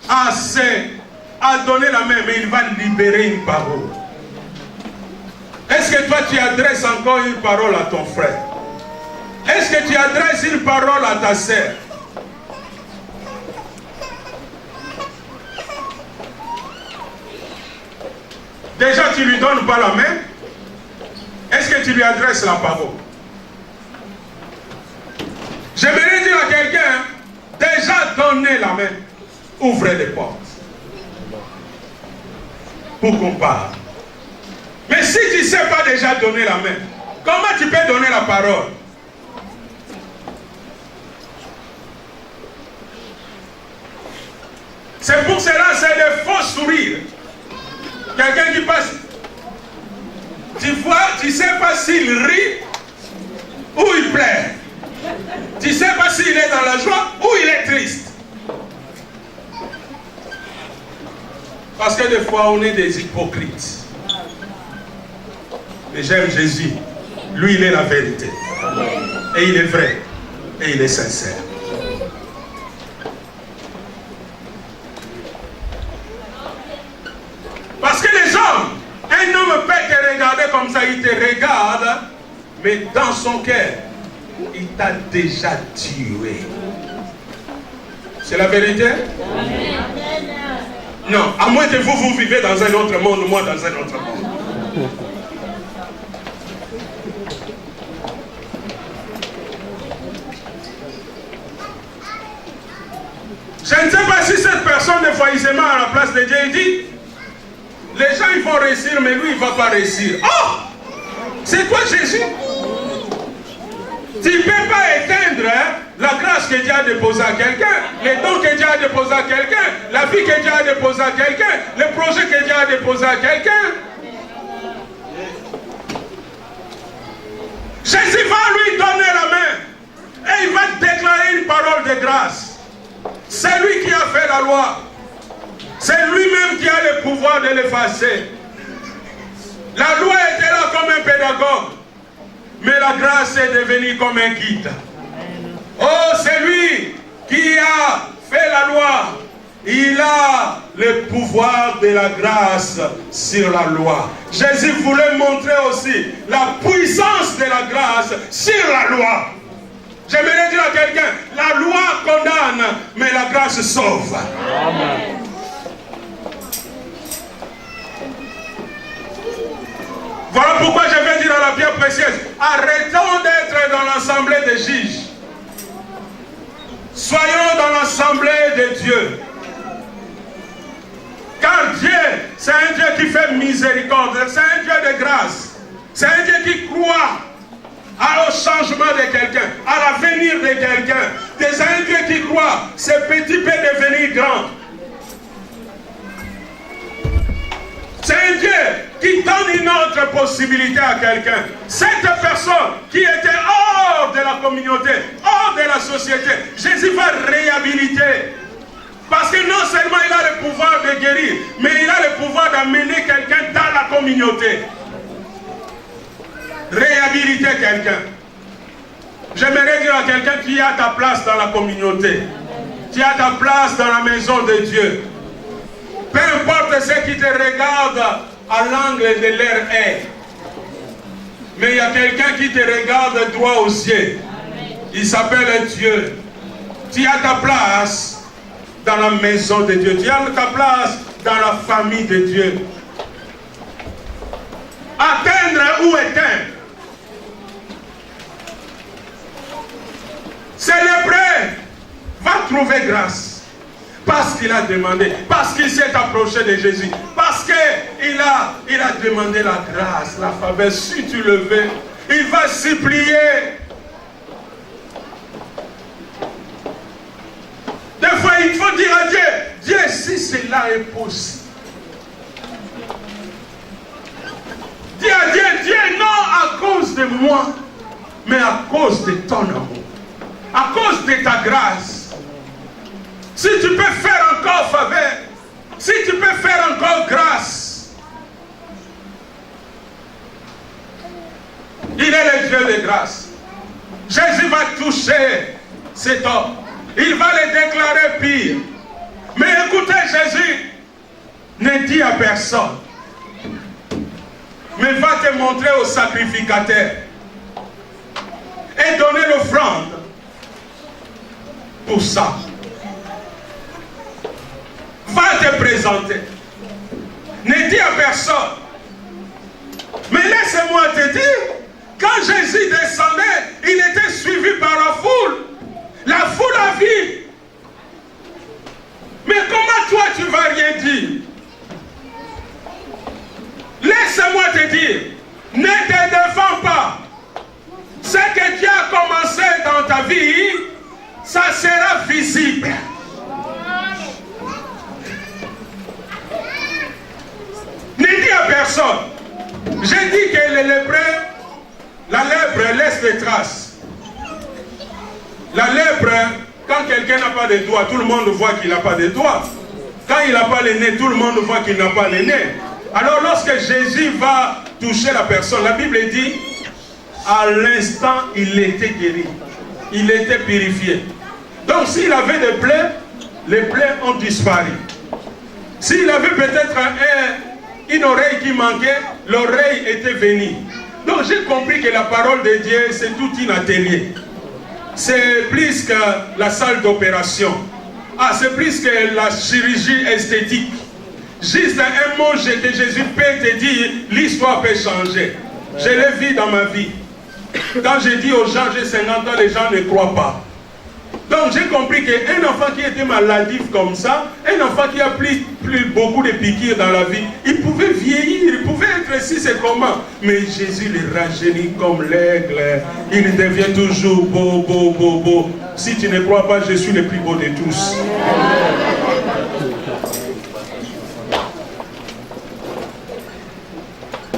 à donner la main, mais il va libérer une parole. Est-ce que toi tu adresses encore une parole à ton frère? Est-ce que tu adresses une parole à ta sœur? Déjà tu ne lui donnes pas la main. Est-ce que tu lui adresses la parole? J'aimerais dire à quelqu'un, déjà donner la main, ouvrez les portes pour qu'on parle. Mais si tu ne sais pas déjà donner la main, comment tu peux donner la parole? C'est pour cela, c'est des faux sourires. Quelqu'un qui passe, tu vois, tu ne sais pas s'il rit ou il pleure. Tu ne sais pas s'il est dans la joie ou il est triste. Parce que des fois, on est des hypocrites. Mais j'aime Jésus. Lui, il est la vérité. Et il est vrai. Et il est sincère. Parce que les hommes, un homme peut te regarder comme ça, il te regarde, mais dans son cœur, il t'a déjà tué. C'est la vérité? Non, à moins que vous vivez dans un autre monde, moi dans un autre monde. Je ne sais pas si cette personne de faillissement à la place de Dieu, il dit, les gens ils vont réussir, mais lui il ne va pas réussir. Oh! C'est toi Jésus? Tu ne peux pas éteindre la grâce que Dieu a déposée à quelqu'un, les dons que Dieu a déposés à quelqu'un, la vie que Dieu a déposée à quelqu'un, le projet que Dieu a déposé à quelqu'un. Jésus va lui donner la main et il va déclarer une parole de grâce. C'est lui qui a fait la loi. C'est lui-même qui a le pouvoir de l'effacer. La loi était là comme un pédagogue. Mais la grâce est devenue comme un guide. Oh, c'est lui qui a fait la loi. Il a le pouvoir de la grâce sur la loi. Jésus voulait montrer aussi la puissance de la grâce sur la loi. J'aimerais dire à quelqu'un, la loi condamne, mais la grâce sauve. Amen. Voilà pourquoi je vais dire à la pierre précieuse, arrêtons d'être dans l'assemblée des juges. Soyons dans l'assemblée de Dieu. Car Dieu, c'est un Dieu qui fait miséricorde, c'est un Dieu de grâce. C'est un Dieu qui croit au changement de quelqu'un, à l'avenir de quelqu'un. C'est un Dieu qui croit, ce petit peut devenir grand. C'est un Dieu qui donne une autre possibilité à quelqu'un. Cette personne qui était hors de la communauté, hors de la société, Jésus va réhabiliter. Parce que non seulement il a le pouvoir de guérir, mais il a le pouvoir d'amener quelqu'un dans la communauté. Réhabiliter quelqu'un. J'aimerais dire à quelqu'un qui a ta place dans la communauté. Qui a ta place dans la maison de Dieu. Peu importe ceux qui te regardent à l'angle de leur œil. Mais il y a quelqu'un qui te regarde droit aux yeux. Il s'appelle Dieu. Tu as ta place dans la maison de Dieu. Tu as ta place dans la famille de Dieu. Atteindre ou éteindre. C'est le prêt. Va trouver grâce. Parce qu'il a demandé, parce qu'il s'est approché de Jésus, parce qu'il a demandé la grâce, la faveur. Si tu le veux, il va supplier. Des fois, il faut dire à Dieu, Dieu, si cela est possible. Dis à Dieu, Dieu, non à cause de moi, mais à cause de ton amour, à cause de ta grâce. Si tu peux faire encore faveur, si tu peux faire encore grâce, il est le Dieu de grâce. Jésus va toucher cet homme. Il va le déclarer pire. Mais écoutez, Jésus ne dit à personne, mais va te montrer au sacrificateur et donner l'offrande pour ça. Va te présenter. Ne dis à personne. Mais laisse-moi te dire, quand Jésus descendait, il était suivi par la foule. La foule a vu. Mais comment toi tu vas rien dire? Laisse-moi te dire, ne te défends pas. Ce que tu as commencé dans ta vie, ça sera visible. Ne dis à personne. J'ai dit que les lépreux, la lèpre laisse des traces. La lèpre, quand quelqu'un n'a pas de doigts, tout le monde voit qu'il n'a pas de doigts. Quand il n'a pas le nez, tout le monde voit qu'il n'a pas le nez. Alors lorsque Jésus va toucher la personne, la Bible dit, à l'instant, il était guéri. Il était purifié. Donc s'il avait des plaies, les plaies ont disparu. S'il avait peut-être une oreille qui manquait, l'oreille était venue. Donc j'ai compris que la parole de Dieu, c'est tout un atelier. C'est plus que la salle d'opération. Ah, c'est plus que la chirurgie esthétique. Juste un mot que Jésus peut te dire, l'histoire peut changer. Je l'ai vu dans ma vie. Quand je dis aux gens, j'ai 50 ans, les gens ne croient pas. Donc j'ai compris qu'un enfant qui était maladif comme ça, un enfant qui a pris beaucoup de piqûres dans la vie, il pouvait vieillir, il pouvait être si c'est comment. Mais Jésus le rajeunit comme l'aigle. Il devient toujours beau, beau, beau, beau. Si tu ne crois pas, je suis le plus beau de tous.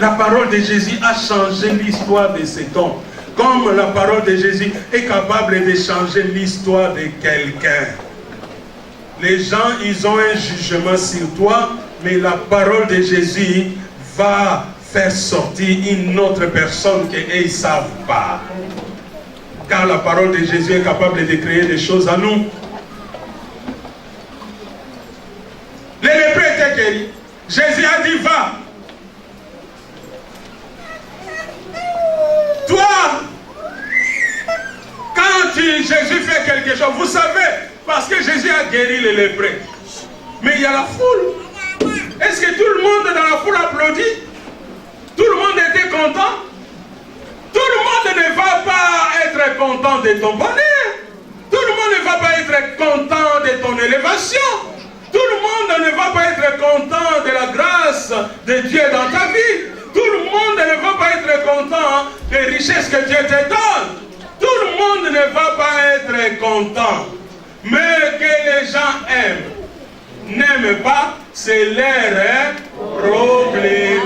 La parole de Jésus a changé l'histoire de cet homme. Comme la parole de Jésus est capable de changer l'histoire de quelqu'un. Les gens, ils ont un jugement sur toi, mais la parole de Jésus va faire sortir une autre personne qu'ils ne savent pas. Car la parole de Jésus est capable de créer des choses à nous. Les lépreux étaient guéris. Jésus a dit, va. Toi, quand Jésus fait quelque chose, vous savez, parce que Jésus a guéri les lépreux. Mais il y a la foule. Est-ce que tout le monde dans la foule applaudit? Tout le monde était content? Tout le monde ne va pas être content de ton bonheur. Tout le monde ne va pas être content de ton élévation. Tout le monde ne va pas être content de la grâce de Dieu dans ta vie. Tout le monde ne va pas être content des richesses que Dieu te donne. Tout le monde ne va pas être content. Mais que les gens aiment, n'aiment pas, c'est leur problème.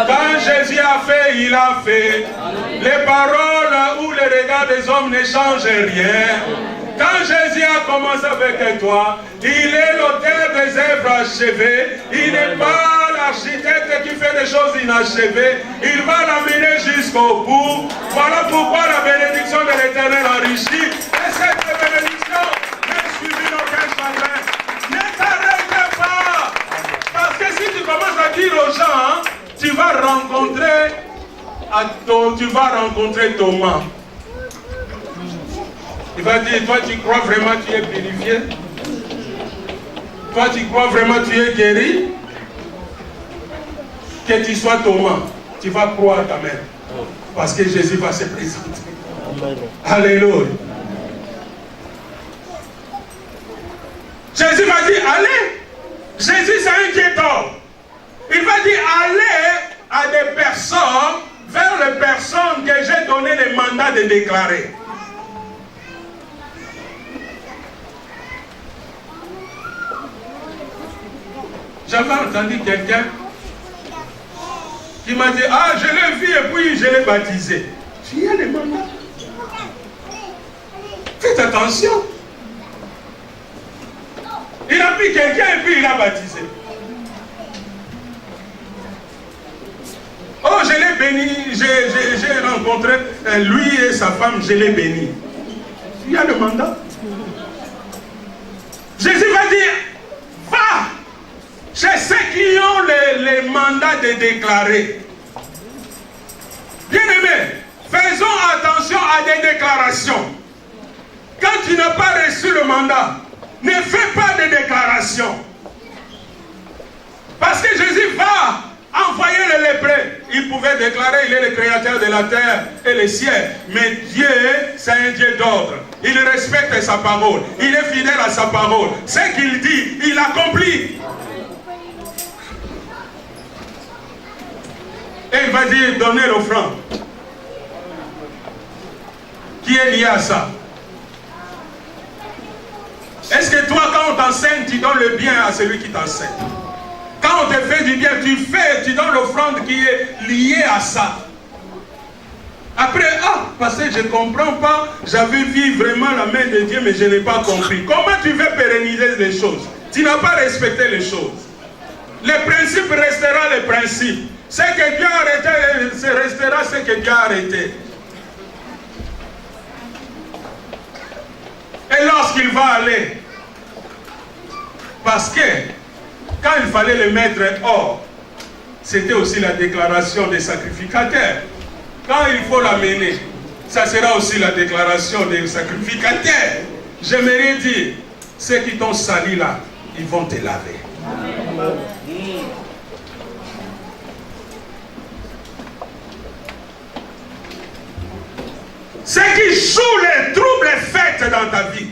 Quand Jésus a fait, il a fait. Les paroles ou les regards des hommes ne changent rien. Quand Jésus a commencé avec toi, il est l'auteur des œuvres achevées. Il n'est pas l'architecte qui fait des choses inachevées. Il va l'amener jusqu'au bout. Voilà pourquoi la bénédiction de l'Éternel enrichit. Et cette bénédiction n'est suivie d'aucun chagrin. Ne t'arrête pas. Parce que si tu commences à dire aux gens, tu vas rencontrer Thomas. Il va dire, toi tu crois vraiment que tu es purifié? Toi tu crois vraiment que tu es guéri? Que tu sois Thomas, tu vas croire quand même. Parce que Jésus va se présenter. Alléluia. Jésus va dire, allez. Jésus c'est un guetteur. Il va dire, allez à des personnes, vers les personnes que j'ai donné le mandat de déclarer. J'avais entendu quelqu'un qui m'a dit, ah, je l'ai vu et puis je l'ai baptisé. Tu as les mandats. Faites attention. Il a pris quelqu'un et puis il a baptisé. Oh, je l'ai béni, j'ai rencontré lui et sa femme, je l'ai béni. Il y a le mandat. Jésus va dire, va chez ceux qui ont les mandats de déclarer. Bien-aimés, faisons attention à des déclarations. Quand tu n'as pas reçu le mandat, ne fais pas de déclaration. Parce que Jésus va envoyer les lépreux. Il pouvait déclarer, il est le créateur de la terre et les cieux. Mais Dieu, c'est un Dieu d'ordre. Il respecte sa parole. Il est fidèle à sa parole. Ce qu'il dit, il accomplit. Et il va dire, donnez l'offrande. Qui est lié à ça? Est-ce que toi, quand on t'enseigne, tu donnes le bien à celui qui t'enseigne? Quand on te fait du bien, tu donnes l'offrande qui est liée à ça. Après, parce que je ne comprends pas, j'avais vu vraiment la main de Dieu, mais je n'ai pas compris. Comment tu veux pérenniser les choses? Tu n'as pas respecté les choses. Le principe restera le principe. Ce que Dieu a arrêté, ce restera ce que Dieu a arrêté. Et lorsqu'il va aller, parce que quand il fallait le mettre hors, c'était aussi la déclaration des sacrificateurs. Quand il faut l'amener, ça sera aussi la déclaration des sacrificateurs. J'aimerais dire, ceux qui t'ont sali là, ils vont te laver. Amen. Ceux qui jouent les troubles faits dans ta vie,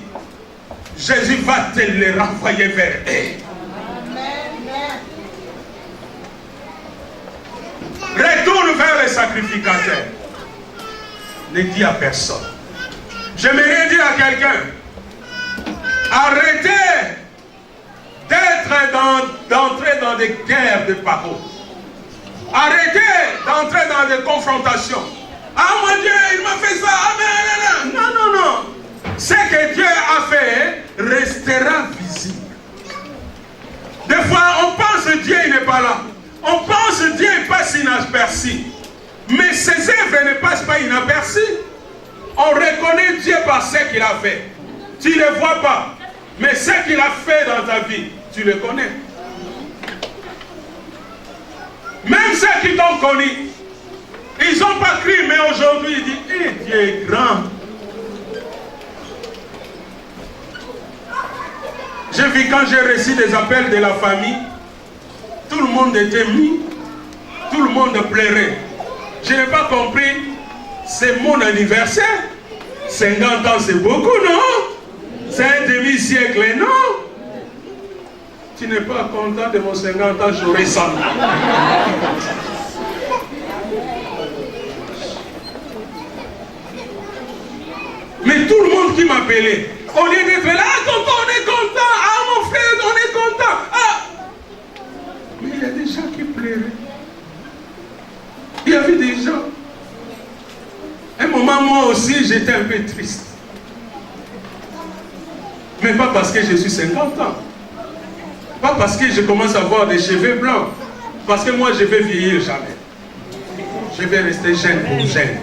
Jésus va te les renvoyer vers eux. Retourne vers les sacrificateurs. Ne dis à personne. J'aimerais dire à quelqu'un, arrêtez d'entrer dans des guerres de paroles. Arrêtez d'entrer dans des confrontations. Ah mon Dieu, il m'a fait ça. Ah, non, non, non. Ce que Dieu a fait restera visible. Des fois, on pense que Dieu n'est pas là. On pense que Dieu passe inaperçu. Mais ses œuvres ne passent pas inaperçues. On reconnaît Dieu par ce qu'il a fait. Tu ne le vois pas. Mais ce qu'il a fait dans ta vie, tu le connais. Même ceux qui t'ont connu, ils n'ont pas cru, mais aujourd'hui, ils disent, Dieu est grand. J'ai vu quand j'ai reçu des appels de la famille, tout le monde était mis, tout le monde pleurait. Je n'ai pas compris, c'est mon anniversaire. 50 ans, c'est beaucoup, non? C'est un demi-siècle, non? Tu n'es pas content de mon 50 ans, j'aurais 100 ans. Mais tout le monde qui m'appelait, au lieu d'être là, tonton, on est content, ah mon frère, on est content, ah. Mais il y a des gens qui pleuraient. Il y avait des gens. À un moment, moi aussi, j'étais un peu triste. Mais pas parce que je suis 50 ans. Pas parce que je commence à avoir des cheveux blancs. Parce que moi, je vais vieillir jamais. Je vais rester jeune pour jeune.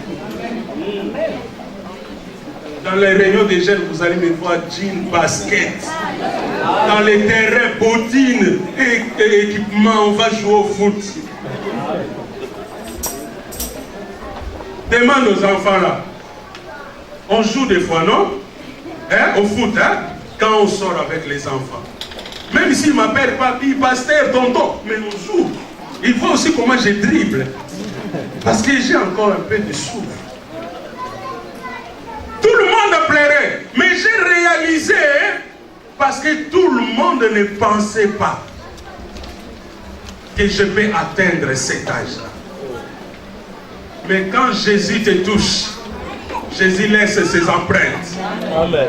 Dans les réunions des jeunes, vous allez me voir jean, basket. Dans les terrains, bottines et équipements, on va jouer au foot. Demande aux enfants là. On joue des fois, non? Hein? Au foot, hein? Quand on sort avec les enfants. Même s'ils ne m'appellent pas, puis pasteur, tonton, mais on joue. Il voit aussi comment je dribble. Parce que j'ai encore un peu de souffle. Tout le monde pleurait. Mais j'ai réalisé, parce que tout le monde ne pensait pas que je vais atteindre cet âge-là. Mais quand Jésus te touche, Jésus laisse ses empreintes. Amen.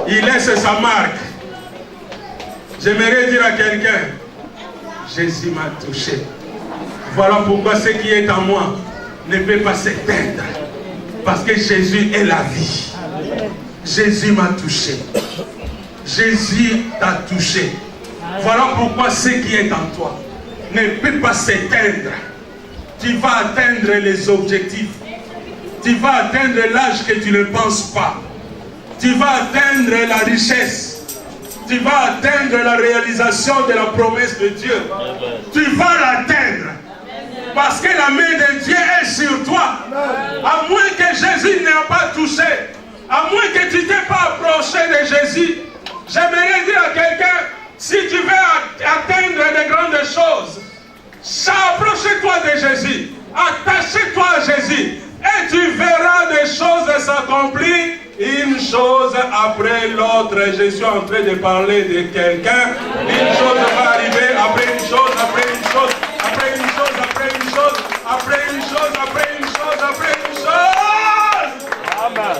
Il laisse sa marque. J'aimerais dire à quelqu'un, Jésus m'a touché. Voilà pourquoi ce qui est en moi ne peut pas s'éteindre. Parce que Jésus est la vie. Jésus m'a touché. Jésus t'a touché. Voilà pourquoi ce qui est en toi ne peut pas s'éteindre. Tu vas atteindre les objectifs. Tu vas atteindre l'âge que tu ne penses pas. Tu vas atteindre la richesse. Tu vas atteindre la réalisation de la promesse de Dieu. Tu vas l'atteindre. Parce que la main de Dieu est sur toi. À moins que Jésus n'ait pas touché, à moins que tu t'aies pas approché de Jésus, j'aimerais dire à quelqu'un, si tu veux atteindre de grandes choses, approche-toi de Jésus, attache-toi à Jésus, et tu verras des choses s'accomplir, une chose après l'autre. Je suis en train de parler de quelqu'un, une chose va arriver, après une chose, après une chose, après une chose, après une chose, après une chose, après une chose, après une chose. Amen.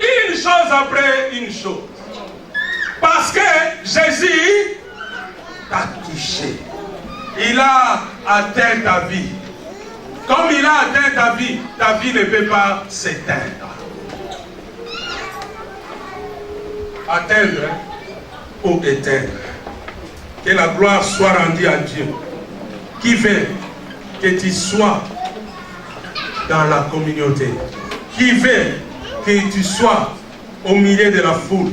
Une chose après une chose. Parce que Jésus t'a touché. Il a atteint ta vie. Comme il a atteint ta vie ne peut pas s'éteindre. Atteindre ou éteindre. Que la gloire soit rendue à Dieu. Qui veut que tu sois dans la communauté. Qui veut que tu sois au milieu de la foule.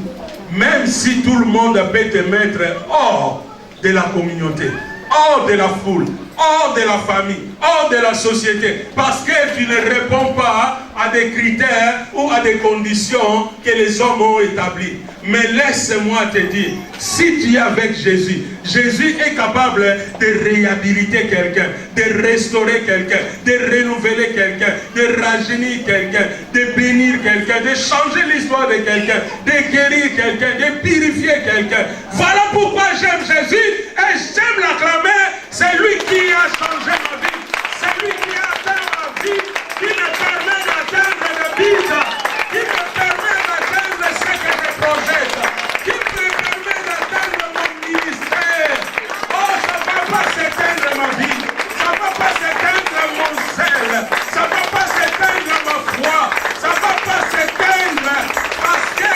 Même si tout le monde peut te mettre hors de la communauté, hors de la foule, hors de la famille, hors de la société, parce que tu ne réponds pas à des critères ou à des conditions que les hommes ont établies. Mais laisse-moi te dire, si tu es avec Jésus, Jésus est capable de réhabiliter quelqu'un, de restaurer quelqu'un, de renouveler quelqu'un, de rajeunir quelqu'un, de bénir quelqu'un, de changer l'histoire de quelqu'un, de guérir quelqu'un, de purifier quelqu'un. Voilà pourquoi j'aime Jésus et j'aime l'acclamer. C'est lui qui a changé ma vie. C'est lui qui a atteint ma vie, qui me permet d'atteindre le but, qui me permet d'atteindre ce que je projette, qui me permet d'atteindre mon ministère. Oh, ça ne va pas s'éteindre ma vie, ça ne va pas s'éteindre mon zèle, ça ne va pas s'éteindre ma foi, ça ne va pas s'éteindre parce que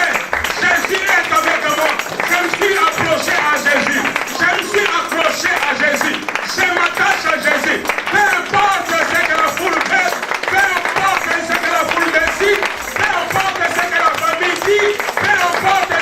Jésus est avec moi. Je me suis approché à Jésus, je me suis accroché à Jésus, je m'attache à Jésus. Peu importe ce que la foule fait, peu importe ce que la foule décide, peu importe ce que la famille dit, peu importe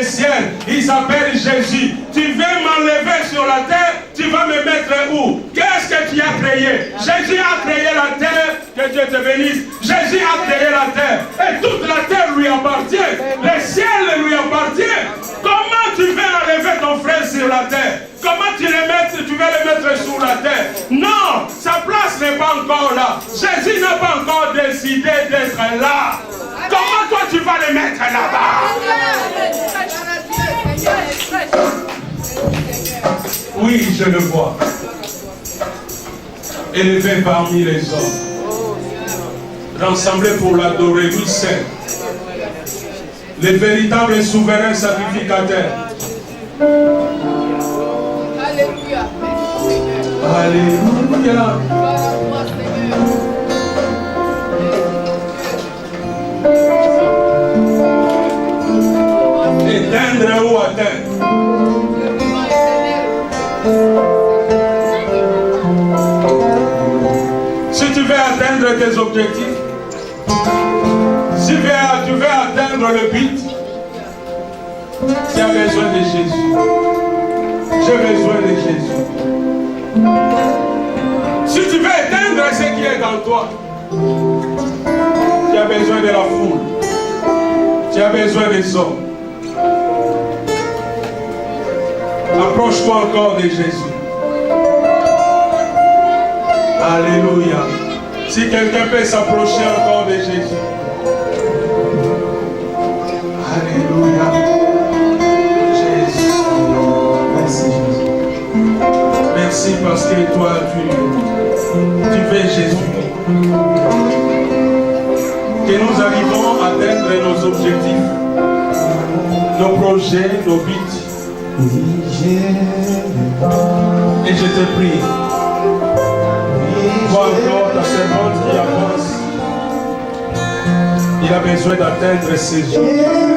le ciel. Il s'appelle Jésus. Tu veux m'enlever sur la terre, tu vas me mettre où? Qu'est-ce que tu as créé? Jésus a créé la terre, que Dieu te bénisse. Jésus a créé la terre et toute la terre lui appartient. Le ciel lui appartient. Comment tu veux enlever ton frère sur la terre? Comment tu veux le mettre sur la terre? Non, sa place n'est pas encore là. Jésus n'a pas encore décidé d'être là. Comment toi tu vas le mettre là-bas? Oui, je le vois. Élevé parmi les hommes. Rassemblé pour l'adorer, lui seul. Le véritable souverain sacrificateur. Alléluia. Alléluia. Éteindre ou atteindre? Si tu veux atteindre tes objectifs, si tu veux atteindre le but, tu as besoin de Jésus. J'ai besoin de Jésus. Si tu veux atteindre ce qui est dans toi, tu as besoin de la foule. Tu as besoin des hommes. Approche-toi encore de Jésus. Alléluia. Si quelqu'un peut s'approcher encore de Jésus. Alléluia. Jésus. Merci Jésus. Merci parce que toi tu fais Jésus. Que nous arrivons à atteindre nos objectifs, nos projets, nos buts. Et je te prie, vois encore ta servante qui avance. Il a besoin d'atteindre ses yeux.